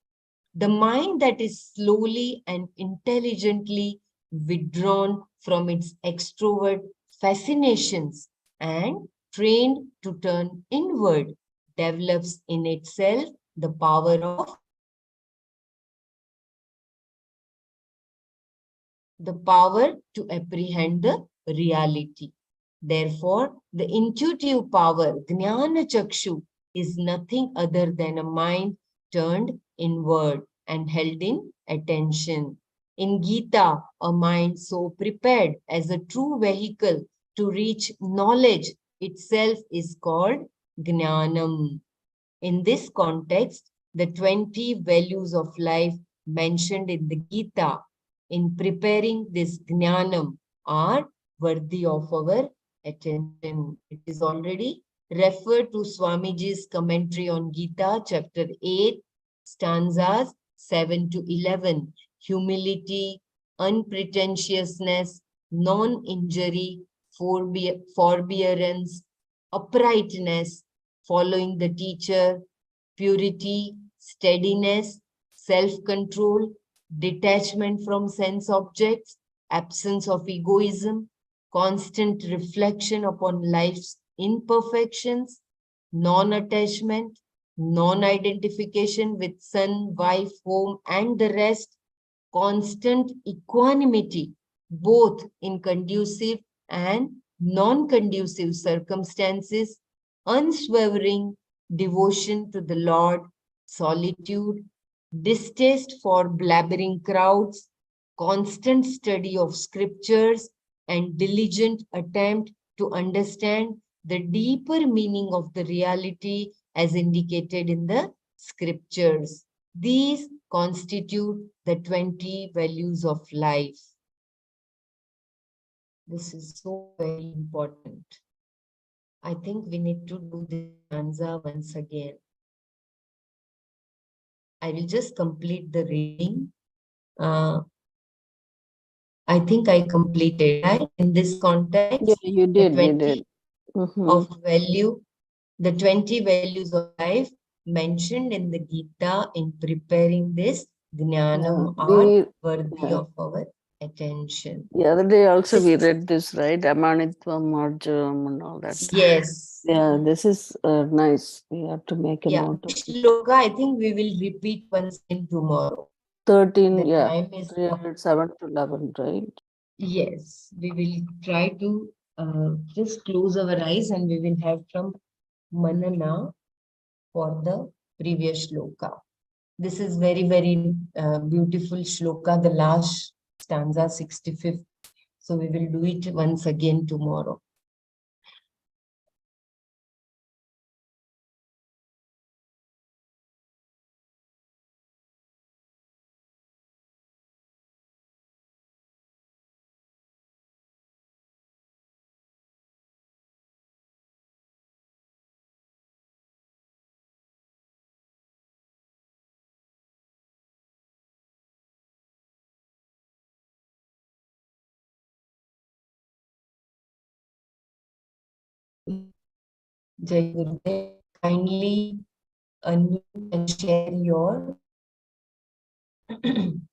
The mind that is slowly and intelligently withdrawn from its extrovert fascinations and trained to turn inward develops in itself the power to apprehend the reality. Therefore, the intuitive power, Jnana Chakshu, is nothing other than a mind turned inward and held in attention. In Gita, a mind so prepared as a true vehicle to reach knowledge itself is called Jnanam. In this context, the 20 values of life mentioned in the Gita in preparing this Jnanam are worthy of our attention. It is already referred to Swamiji's commentary on Gita, chapter 8, stanzas 7 to 11. Humility, unpretentiousness, non-injury, forbearance, uprightness, following the teacher, purity, steadiness, self-control, detachment from sense objects, absence of egoism, constant reflection upon life's imperfections, non-attachment, non-identification with son, wife, home, and the rest, constant equanimity, both in conducive and non-conducive circumstances, unswerving devotion to the Lord, solitude, distaste for blabbering crowds, constant study of scriptures, and diligent attempt to understand the deeper meaning of the reality as indicated in the scriptures. These constitute the 20 values of life. This is so very important. I think we need to do this stanza once again. I will just complete the reading. I think I completed, right? In this context, Yeah, you did. You did. of value, the 20 values of life mentioned in the Gita in preparing this Jnanam are worthy of our attention. The other day also we read this, right? Amanitvam, Marjam and all that. Yes. Yeah, this is nice. We have to make a note of it. Shloka, I think we will repeat once again tomorrow. 13, The yeah. time is 307 to 11, right? Yes, we will try to just close our eyes and we will have from Manana for the previous shloka. This is very, very beautiful shloka, the last stanza, 65th. So we will do it once again tomorrow. Jai Gurudev, kindly unmute and share your,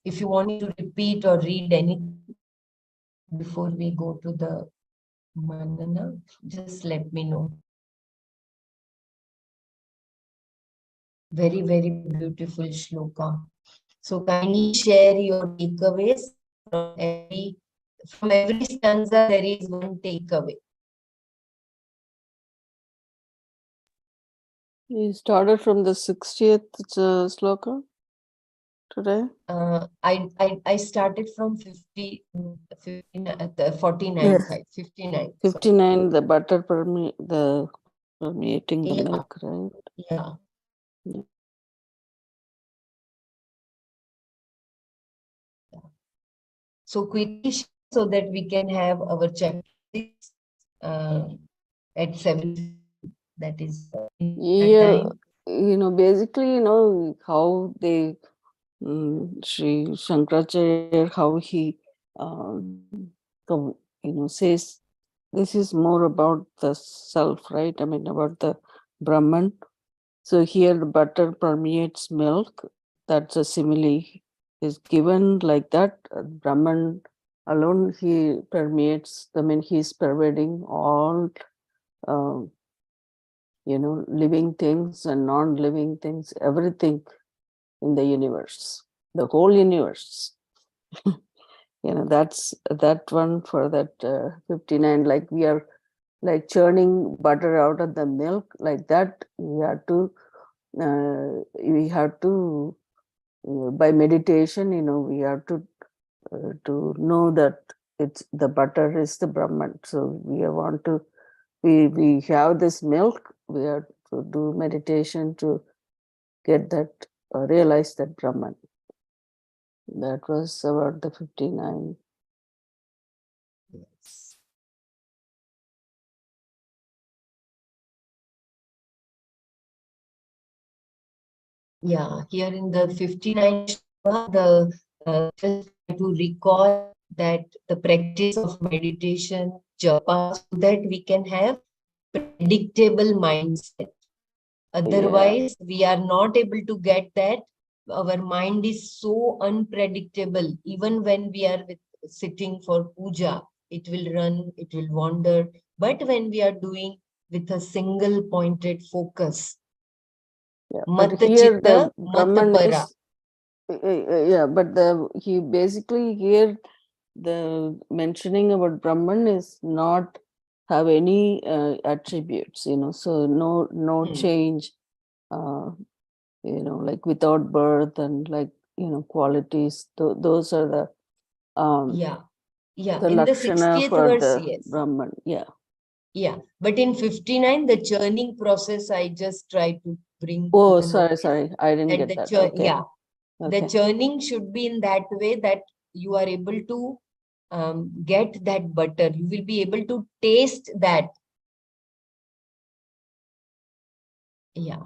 if you want me to repeat or read anything before we go to the Manana, just let me know. Very, very beautiful shloka. So kindly share your takeaways from every stanza. There is one takeaway. We started from the 60th sloka today. I started from 49, Yes. 59. 59, the butter permeating the milk, right? Yeah. So quickly, so that we can have our chapter at 7. That is Yeah, basically, how they, Sri Shankaracharya, how he, says this is more about the self, right? I mean, about the Brahman. So here the butter permeates milk. That's a simile is given like that. Brahman alone, he permeates, I mean, he's pervading all, living things and non-living things, everything in the universe, the whole universe. That's that one for that 59, like we are like churning butter out of the milk, like that we have to by meditation, we have to know that it's the butter is the Brahman. So we have this milk, we have to do meditation to get that, realize that Brahman. That was about the 59. Yes. Yeah, here in the 59 shloka, just try to recall that the practice of meditation, japa, so that we can have predictable mindset. Otherwise, we are not able to get that. Our mind is so unpredictable. Even when we are sitting for puja, it will run, it will wander. But when we are doing with a single pointed focus, Yeah, but mat here chitta, the mat Brahman para. is, yeah, but he basically here the mentioning about Brahman is not have any attributes, so no change, like without birth and like, qualities. Those are the Yeah, yeah. the In the lakshana 60th for verse, the yes. Brahman. Yeah. Yeah. But in 59, the churning process, I just try to bring to Oh, the notice sorry, I didn't that get that. Okay. yeah, the Okay. churning should be in that way that you are able to get that butter. You will be able to taste that. Yeah.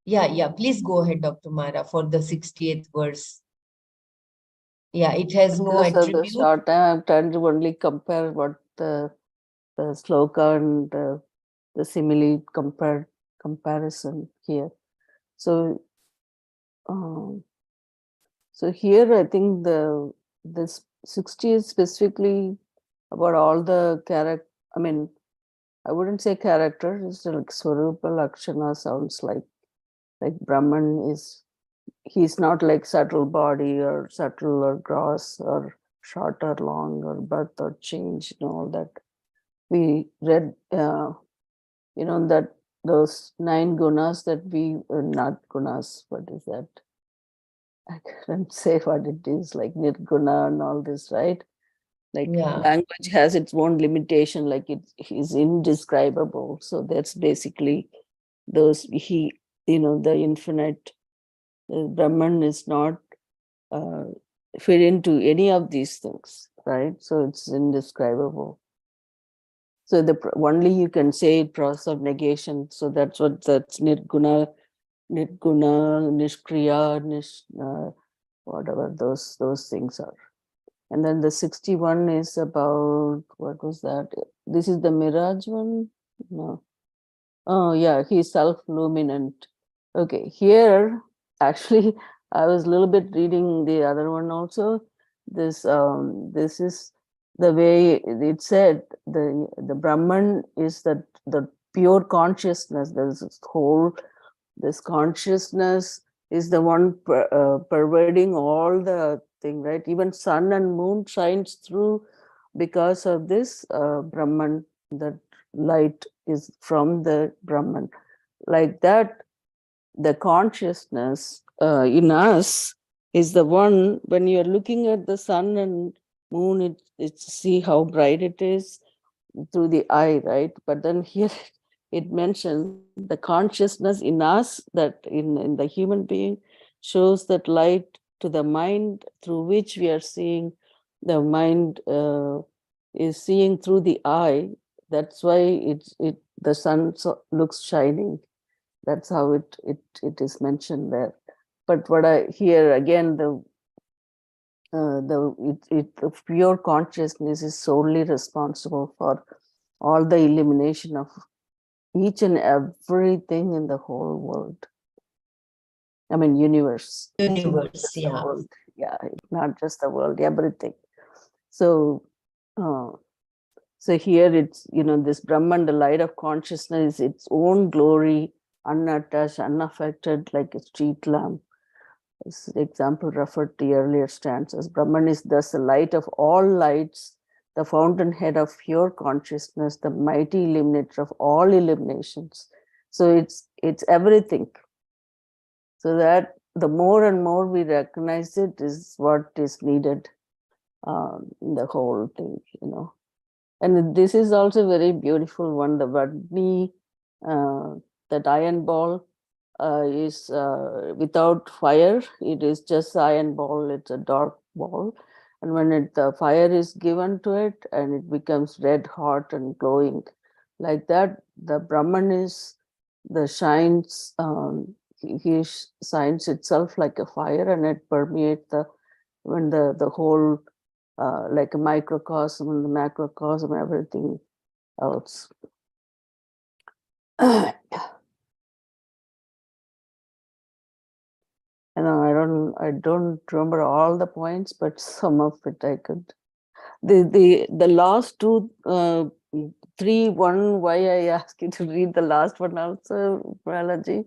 Yeah, yeah. Please go ahead, Dr. Mara, for the 68th verse. Yeah, it has no Because of the attribute. short time, I'm trying to only compare what the sloka and the simile comparison here. So, um, so here I think this 60 is specifically about all the character. I mean, I wouldn't say character. It's like Swarupa Lakshana sounds like Brahman is. He's not like subtle body or subtle or gross or short or long or birth or change and all that. We read, that those 9 gunas that we not gunas. What is that? I can't say what it is, like nirguna and all this, right? Like Yeah. language has its own limitation, like it is indescribable. So that's basically those the infinite Brahman is not uh, fit into any of these things, right? So it's indescribable. So only you can say process of negation. So that's nirguna, nishkriya, whatever those things are. And then the 61 is about, what was that? This is the mirage one? No. Oh yeah, he's self-luminant. Okay, here actually I was a little bit reading the other one also. This is the way it said the Brahman is the pure consciousness. There's this consciousness is the one pervading all the thing, right? Even sun and moon shines through because of this Brahman. That light is from the Brahman. Like that, the consciousness in us is the one. When you're looking at the sun and moon, it's see how bright it is through the eye, right? But then here it mentions the consciousness in us, that in the human being shows that light to the mind through which we are seeing. The mind is seeing through the eye. That's why the sun looks shining. That's how it is mentioned there. But what I hear again, the pure consciousness is solely responsible for all the elimination of each and everything in the whole world. I mean, universe. Universe, Just the yeah. world. Yeah, not just the world, everything. So, so here it's, this Brahman, the light of consciousness, its own glory, unattached, unaffected, like a street lamp. This example referred to earlier stanzas. Brahman is thus the light of all lights, the fountainhead of pure consciousness, the mighty eliminator of all eliminations. So it's everything. So that the more and more we recognize it is what is needed in the whole thing, And this is also very beautiful one, the Vadni, that iron ball is without fire. It is just iron ball, it's a dark ball. And when the fire is given to it and it becomes red hot and glowing, like that, the Brahman is the shines, he shines itself like a fire, and it permeates the whole, like a microcosm and the macrocosm, everything else. I don't remember all the points, but some of it I could. The last two, 3:1, why I asked you to read the last one also, Pralaji.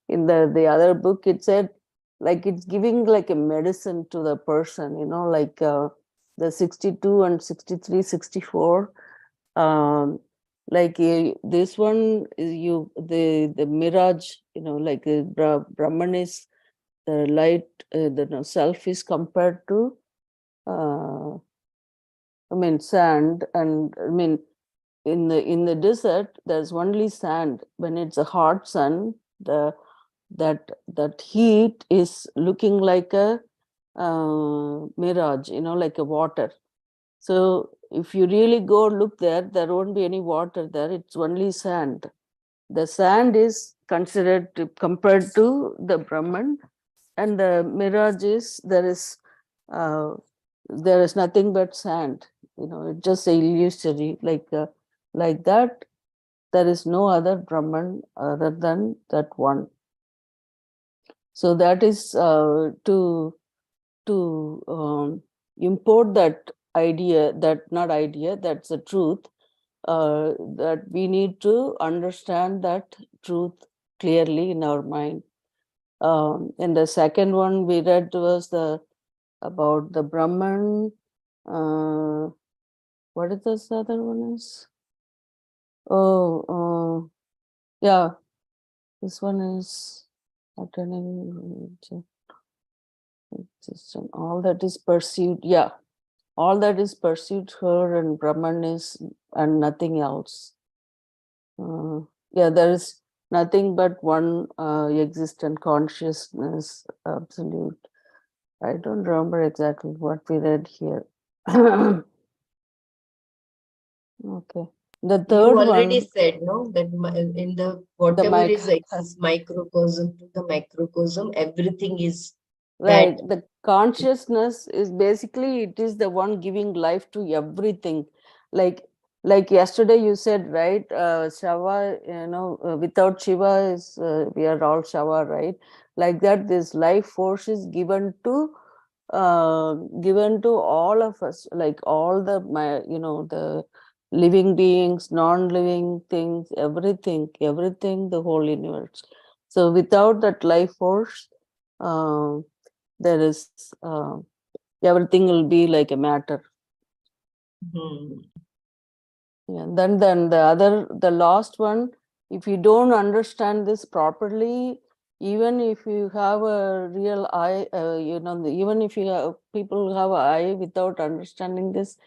In the other book, it said, like, it's giving like a medicine to the person, like the 62 and 63, 64. Like this one is the mirage, like Brahman is the light, the self is compared to sand, and in the desert there's only sand. When it's a hot sun, that heat is looking like a mirage, like a water. So if you really go look there won't be any water there, it's only sand. The sand is considered compared to the Brahman, and the mirage is there is nothing but sand. It's just illusory, like that. There is no other Brahman other than that one. So that is to import that idea, that's the truth, that we need to understand that truth clearly in our mind. And the second one we read was about the Brahman. What is this other one is? Oh, yeah. This one is attaining all that is pursued. Yeah, all that is pursued her and Brahman is and nothing else. Yeah, there is nothing but one existent consciousness, absolute. I don't remember exactly what we read here. Okay. The You third already one, said, no, that in the whatever mic, is exists, microcosm to the macrocosm, everything is right? that. The consciousness is basically, it is the one giving life to everything. Like yesterday you said, right? Shava, without Shiva is we are all Shava, right? Like that, this life force is given to all of us, like all the living beings, non-living things, everything, the whole universe. So without that life force, there is everything will be like a matter. Yeah. Then the last one, if you don't understand this properly, even if you have a real eye, even if you have people who have an eye, without understanding this,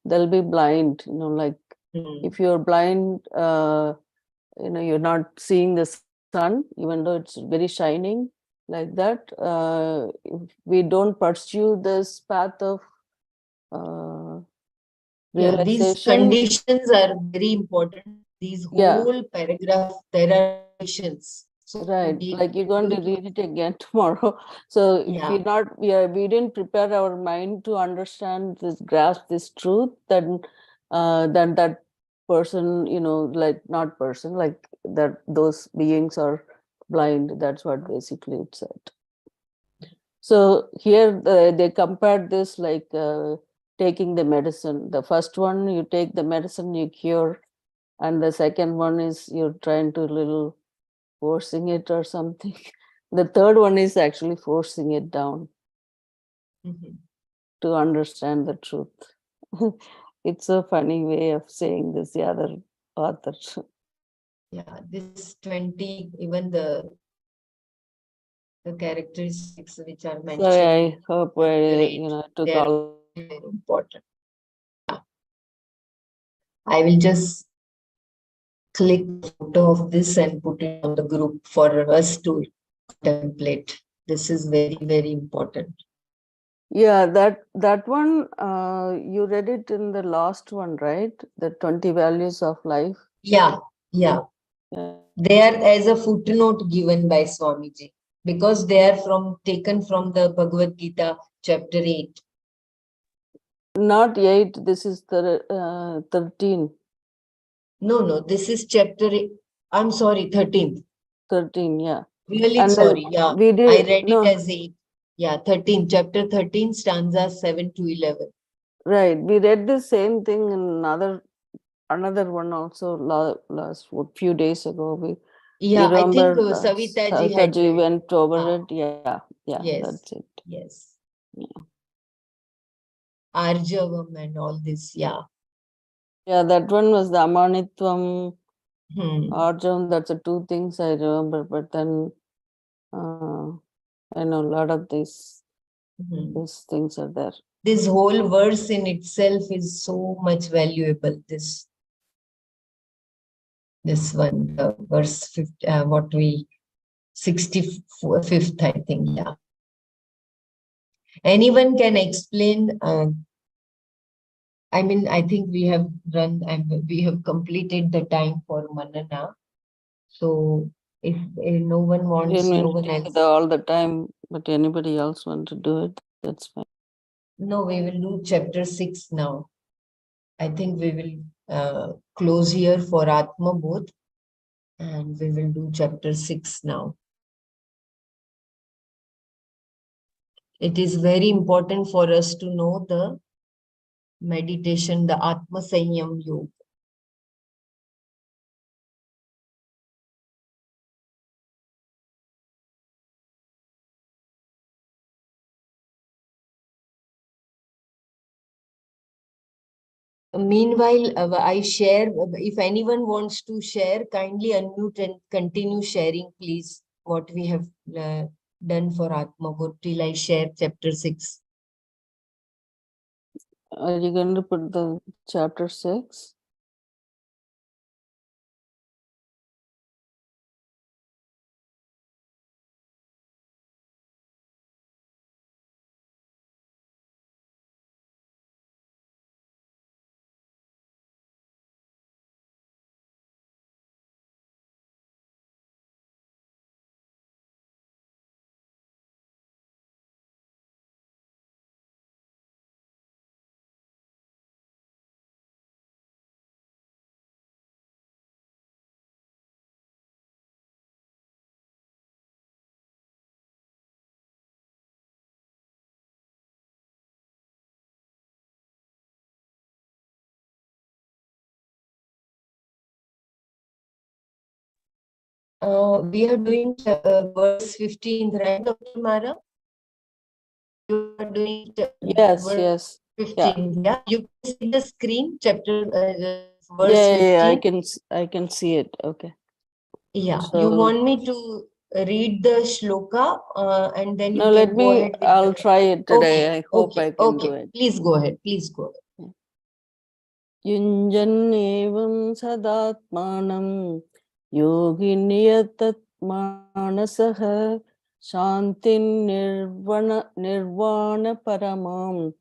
they'll be blind. Like if you're blind, you're not seeing the sun, even though it's very shining, like that. If we don't pursue this path of Yeah, these realization, conditions are very important. These yeah. whole paragraph, there are conditions. So Right, we like you're going to read it again tomorrow. So if yeah. we didn't prepare our mind to understand this, grasp this truth, then that person, like not person, like that those beings are blind. That's what basically it said. So here they compared this like taking the medicine. The first one, you take the medicine, you cure, and the second one is you're trying to little forcing it or something. The third one is actually forcing it down to understand the truth. It's a funny way of saying this, the other author. Yeah, this 20, even the characteristics which are So mentioned, I hope are I, great. took They are all. very important. I will just click a photo of this and put it on the group for us to contemplate. This is very, very important. Yeah, that one, you read it in the last one, right? The 20 values of life. Yeah, yeah. Yeah. They are as a footnote given by Swamiji because they are taken from the Bhagavad Gita chapter 8. Not 8, this is the 13. No, this is chapter 8. I'm sorry, 13th. 13, yeah. Really And sorry. Yeah, we I did, read it no, as 8. Yeah, 13, chapter 13, stanzas 7 to 11. right. We read the same thing in another one also last few days ago. You Yeah, I think remember Savita ji Savita had ji read. went over Ah, it? Yeah, yes, that's it. yes. Yeah. Arjavam and all this. Yeah. Yeah, that one was the Amanitvam, Arjam. That's the two things I remember. But then, I know a lot of these things are there. This whole verse in itself is so much valuable. This one, verse 50, 65th, I think. Yeah. Anyone can explain. I mean, I think we have we have completed the time for Manana. So if no one wants, no one else. All the time, but anybody else want to do it, that's fine. No, we will do chapter 6 now. I think we will close here for Atma Bodh, and we will do chapter 6 now. It is very important for us to know the meditation, the Atma Sanyam Yoga. Meanwhile, I share, if anyone wants to share, kindly unmute and continue sharing, please, what we have done for Atma Bodh till I share chapter 6. Are you going to put the chapter 6? We are doing verse 15, right, Dr. Mara? You are doing Yes, verse yes. 15, yeah? You can see the screen, chapter verse Yeah, 15. I can see it. Okay. Yeah, you So want me to read the shloka and then you now can go ahead with I'll the... try it today. Okay, I hope I can do okay. it. Please go ahead. Please go ahead. Yunjannevam sadatmanam yogi niyatamanasah shantin nirvana paramam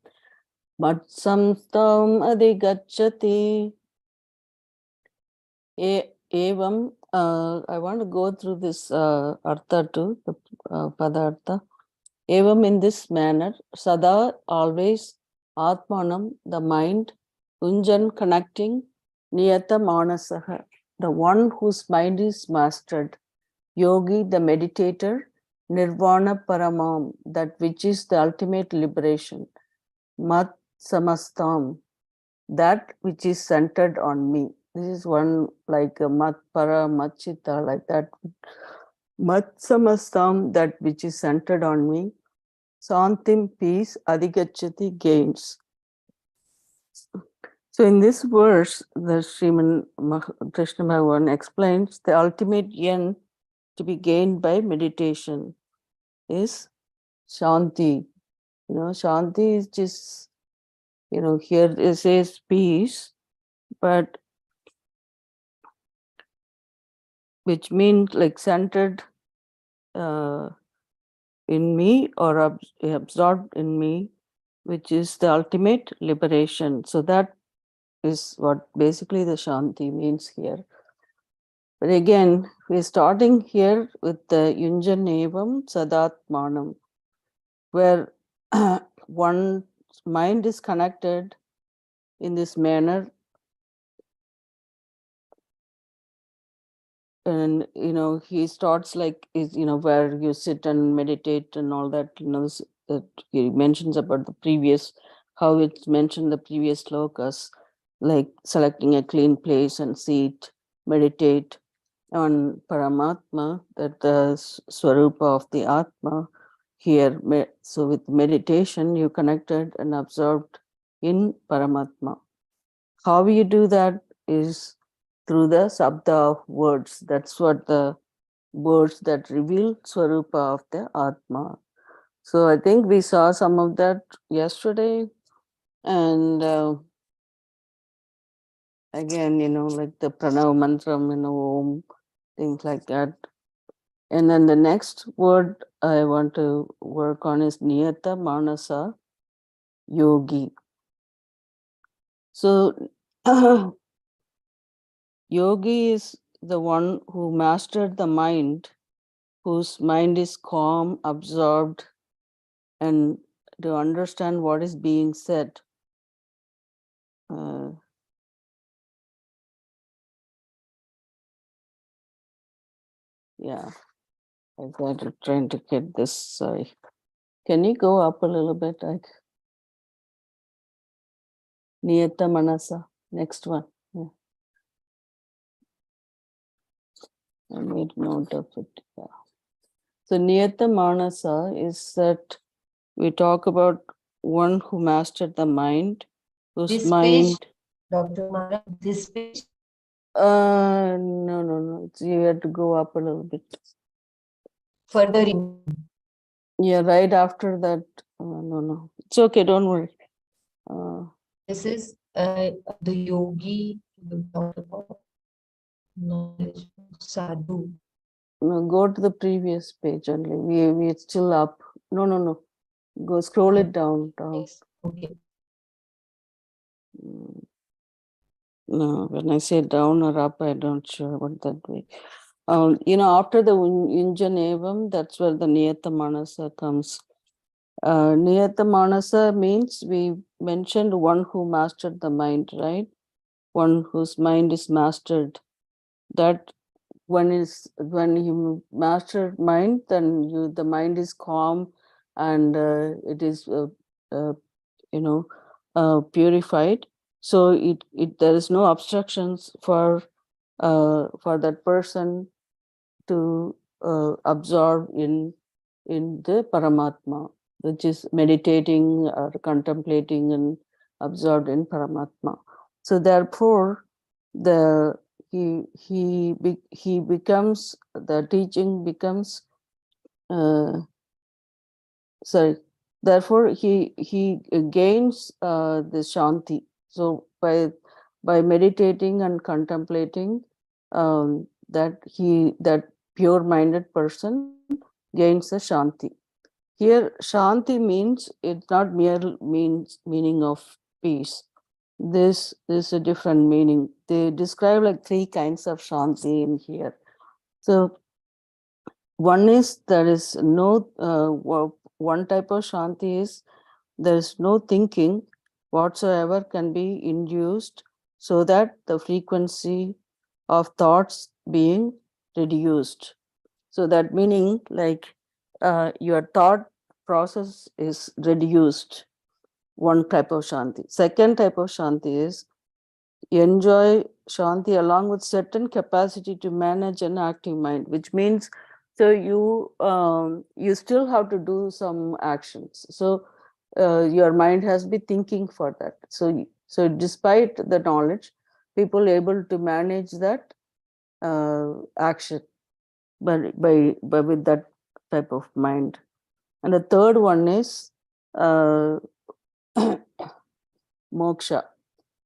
matsamstam adhigacchati. Evam, I want to go through this artha too, the padartha. Evam, in this manner, sada, always, atmanam, the mind, unjan, connecting, Niyata Manasaha, the one whose mind is mastered. Yogi, the meditator. Nirvana Paramam, that which is the ultimate liberation. Mat Samastam, that which is centered on me. This is one like a Mat Para, Mat Chitta, like that. Mat Samastam, that which is centered on me. Santim, peace. Adhigachati, gains. So in this verse, the Sriman Krishna Bhagavan explains the ultimate end to be gained by meditation is Shanti. Shanti is just, here it says peace, but which means like centered in me or absorbed in me, which is the ultimate liberation. So that is what basically the Shanti means here. But again, we're starting here with the Yunjanevam Sadatmanam, where one's mind is connected in this manner. And, he starts like, where you sit and meditate and all that, that he mentions about the previous, how it's mentioned the previous slokas, like selecting a clean place and seat, meditate on Paramatma, that the Swarupa of the Atma here. So with meditation, you connected and absorbed in Paramatma. How you do that is through the Sabda of words. That's what the words that reveal Swarupa of the Atma. So I think we saw some of that yesterday. And again, like the Pranav Mantram, Om, things like that. And then the next word I want to work on is Niyata Manasa Yogi. So Yogi is the one who mastered the mind, whose mind is calm, absorbed, and to understand what is being said. Yeah, I got it, trying to get this. Sorry. Can you go up a little bit? Niyata Manasa, next one. Yeah. I made note of it. Yeah. So Niyata Manasa is that we talk about one who mastered the mind, whose This mind. page, Dr. Mara, this page. No. You have to go up a little bit. Further. Yeah, right after that. No. It's okay, don't worry. This is the yogi you talked about. Knowledge sadhu. No, go to the previous page only. We still up. No. Go scroll it down. Yes. Okay. No, when I say down or up, I don't sure what that way. After the Yunjanevam, that's where the Niyata Manasa comes. Niyata Manasa means we mentioned one who mastered the mind, right? One whose mind is mastered. That when you master mind, then the mind is calm and it is purified. So there is no obstructions for that person to absorb in the Paramatma, which is meditating or contemplating and absorbed in Paramatma. So therefore, he becomes, the teaching becomes therefore he gains the Shanti. So by meditating and contemplating, that pure minded person gains the Shanti. Here Shanti means, it's not mere meaning of peace. This is a different meaning. They describe like 3 kinds of Shanti in here. So one is, there is no one type of Shanti is there is no thinking whatsoever can be induced so that the frequency of thoughts being reduced. So that meaning, like, your thought process is reduced. One type of shanti. Second type of shanti is enjoy shanti along with certain capacity to manage an active mind, which means, so you still have to do some actions. So your mind has to be thinking for that. So despite the knowledge, people able to manage that action, but with that type of mind. And the third one is uh, moksha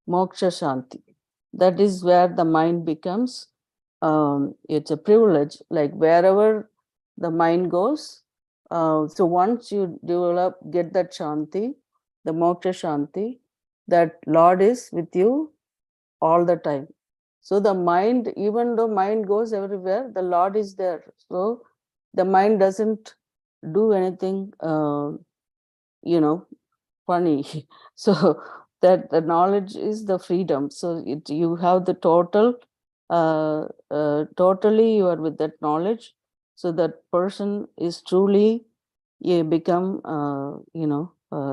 shanti. That is where the mind becomes, it's a privilege, like wherever the mind goes. So once you get that shanti, the moksha shanti, that Lord is with you all the time. So the mind, even though mind goes everywhere, the Lord is there. So the mind doesn't do anything, funny. So that the knowledge is the freedom. So you have the total, totally you are with that knowledge. So that person is truly, you become,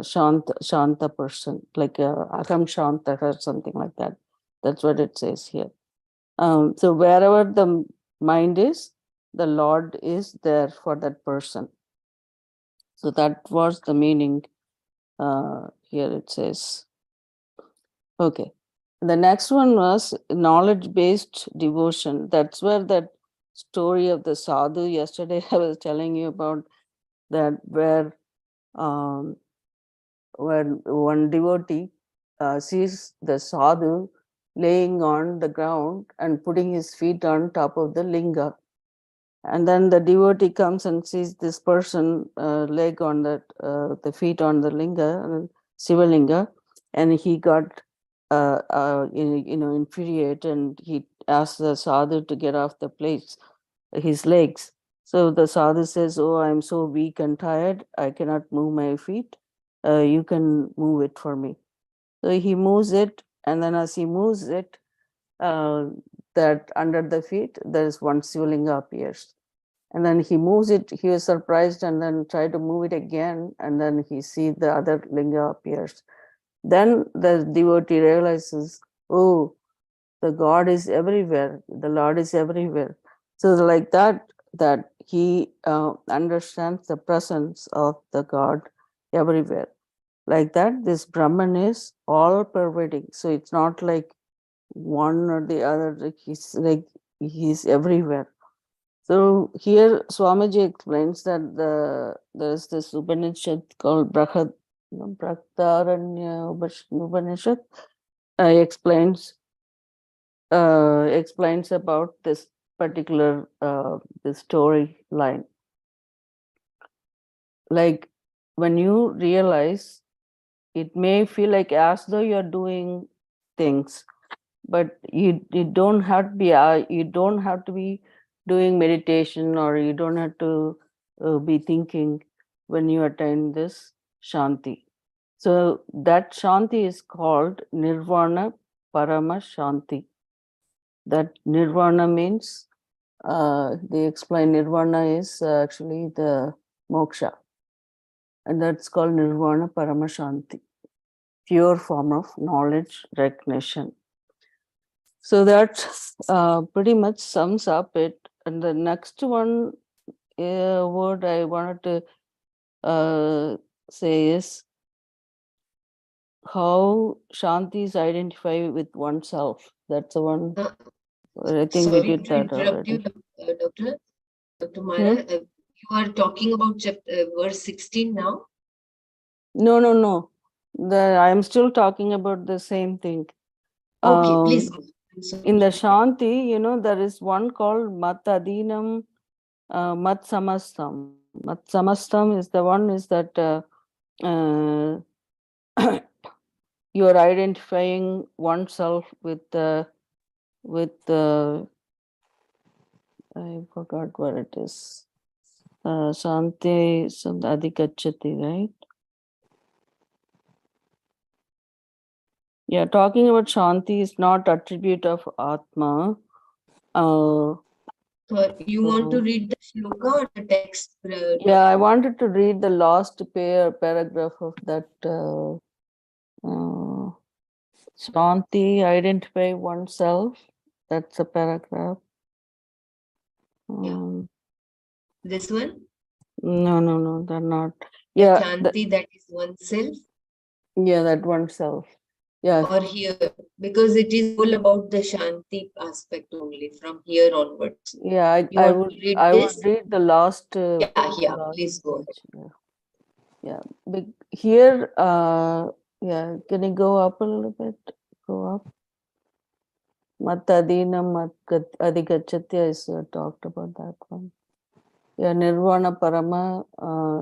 shanta person, like aham shanta or something like that. That's what it says here. So wherever the mind is, the Lord is there for that person. So that was the meaning. Here it says. Okay. The next one was knowledge-based devotion. That's where that story of the sadhu yesterday I was telling you about, that where when one devotee sees the sadhu laying on the ground and putting his feet on top of the linga. And then the devotee comes and sees this person leg on the feet on the linga, Sivalinga, and he got infuriated, and he asked the sadhu to get off the plates, his legs. So the sadhu says, "Oh, I'm so weak and tired, I cannot move my feet. You can move it for me." So he moves it, and then as he moves it, that under the feet there is one Sivalinga appears. And then he moves it, he was surprised, and then tried to move it again, and then he sees the other linga appears. Then the devotee realizes, oh, the God is everywhere, the Lord is everywhere. So like that he understands the presence of the God everywhere. Like that, this Brahman is all pervading. So it's not like one or the other, like he's everywhere. So here Swamiji explains that there is this Upanishad called Brahtaranya Upanishad, explains about this particular this storyline. Like when you realize, it may feel like as though you're doing things, but you don't have to be doing meditation, or you don't have to be thinking when you attain this shanti. So that shanti is called nirvana parama shanti. That nirvana means, they explain nirvana is actually the moksha, and that's called nirvana parama shanti, pure form of knowledge recognition. So that pretty much sums up it. And the next one word I wanted to say is how Shanti is identified with oneself. That's the one. I think we Sorry did to that interrupt you, already. Dr. Mara. You are talking about verse 16 now? No. I am still talking about the same thing. Okay, please go. In the Shanti, there is one called Mat Adinam, Mat Samastam. Mat Samastam is the one is that you are identifying oneself with I forgot what it is. Shanti Adhikachati, right? Yeah, talking about Shanti is not attribute of Atma. So you want to read the shloka or the text? Yeah, I wanted to read the last paragraph of that. Shanti, identify oneself. That's a paragraph. This one? No, they're not. The Yeah, Shanti, that is oneself. yeah, that oneself. Yeah. Or here, because it is all about the Shanti aspect only from here onwards. Yeah, You want to read I would this? read the last. Yeah, last please go ahead. page. Yeah. Here, yeah, can you go up a little bit? Go up. Matadinam Adhigachatya is talked about that one. Yeah, Nirvana Parama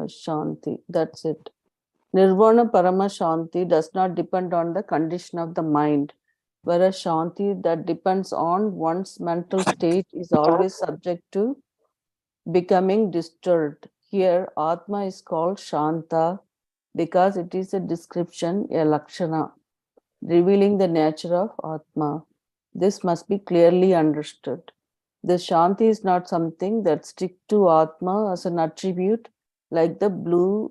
Shanti. That's it. Nirvana Parama Shanti does not depend on the condition of the mind, whereas Shanti that depends on one's mental state is always subject to becoming disturbed. Here, Atma is called Shanta because it is a description, a Lakshana, revealing the nature of Atma. This must be clearly understood. The Shanti is not something that sticks to Atma as an attribute like the blue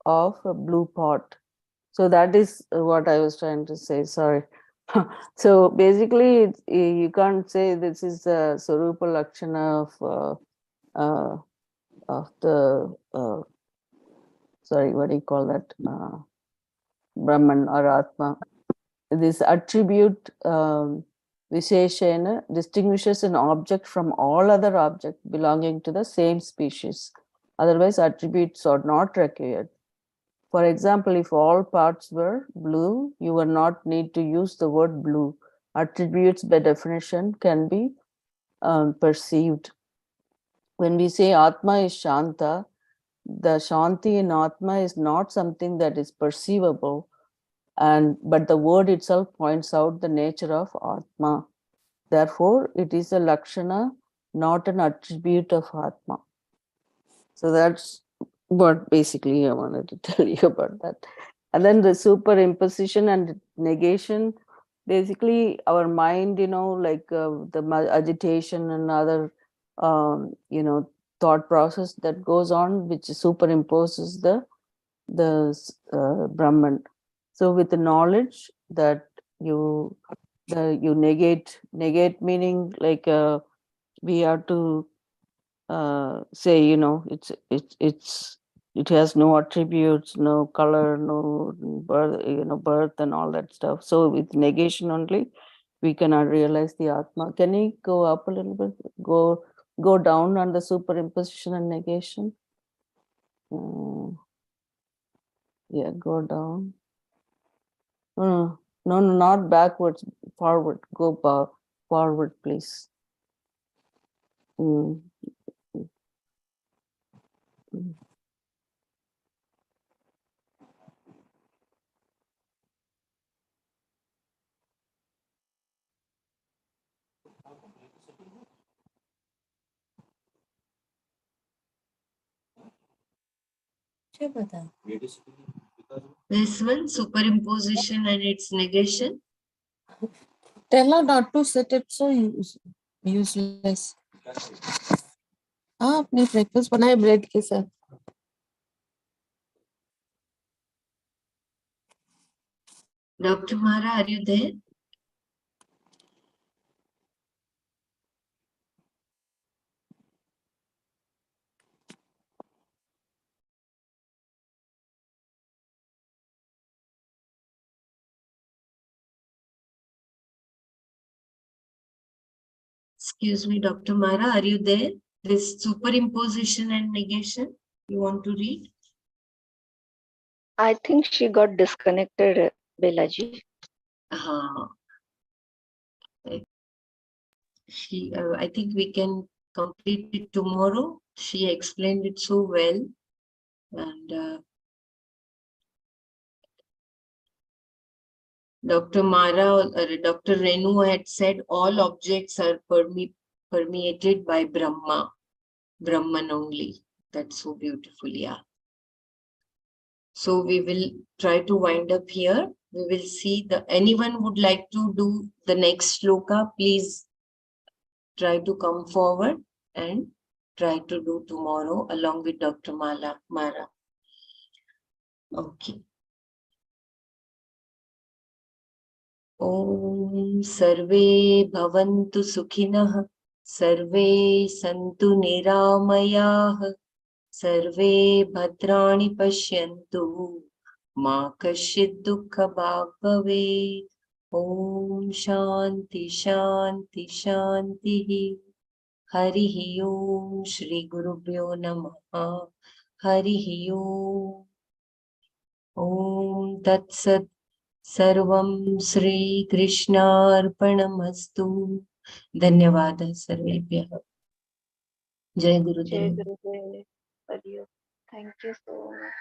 of a blue pot. So that is what I was trying to say. Sorry. So basically, you can't say this is the Sarupa Lakshana of the sorry, what do you call that? Brahman or Atma. This attribute Visheshena distinguishes an object from all other objects belonging to the same species. Otherwise, attributes are not required. For example, if all parts were blue, you would not need to use the word blue. Attributes by definition can be perceived. When we say Atma is Shanta, the Shanti in Atma is not something that is perceivable, but the word itself points out the nature of Atma. Therefore, it is a Lakshana, not an attribute of Atma. So that's what basically I wanted to tell you about that. And then the superimposition and negation, basically our mind, like the agitation and other, thought process that goes on, which superimposes the Brahman. So with the knowledge that you negate meaning like we have to say, it has no attributes, no color, no birth and all that stuff. So with negation only, we cannot realize the Atma. Can you go up a little bit? Go down on the superimposition and negation. Yeah, go down. No, not backwards, forward. Go forward, please. Mm. Mm. This one, superimposition and its negation. Tell her not to sit, it's so useless. हाँ अपने breakfast बनाए bread के साथ. Dr. Mara, are you there? Excuse me, Dr. Mara, are you there? This superimposition and negation, you want to read? I think she got disconnected, Belaji. I think we can complete it tomorrow. She explained it so well. And Dr. Mara, Dr. Renu had said all objects are permeated by Brahman only. That's so beautiful, yeah. So we will try to wind up here. we will see the, anyone would like to do the next shloka, please try to come forward and try to do tomorrow along with Dr. Mara. Okay. Om Sarve Bhavantu Sukhinah, Sarve Santu Niramayah, Sarve Bhadrani Pashyantu, Ma Kashid Dukha Bhag Bhavet. Om Shanti Shanti Shanti. Harihi Om Shri Gurubhyo Namaha. Harihi Om. Om Tat Sat. सर्वं श्रीकृष्णार्पणमस्तु. धन्यवादः सर्वेभ्यः. जय Jai Gurudev. Gurudev. Thank you so much.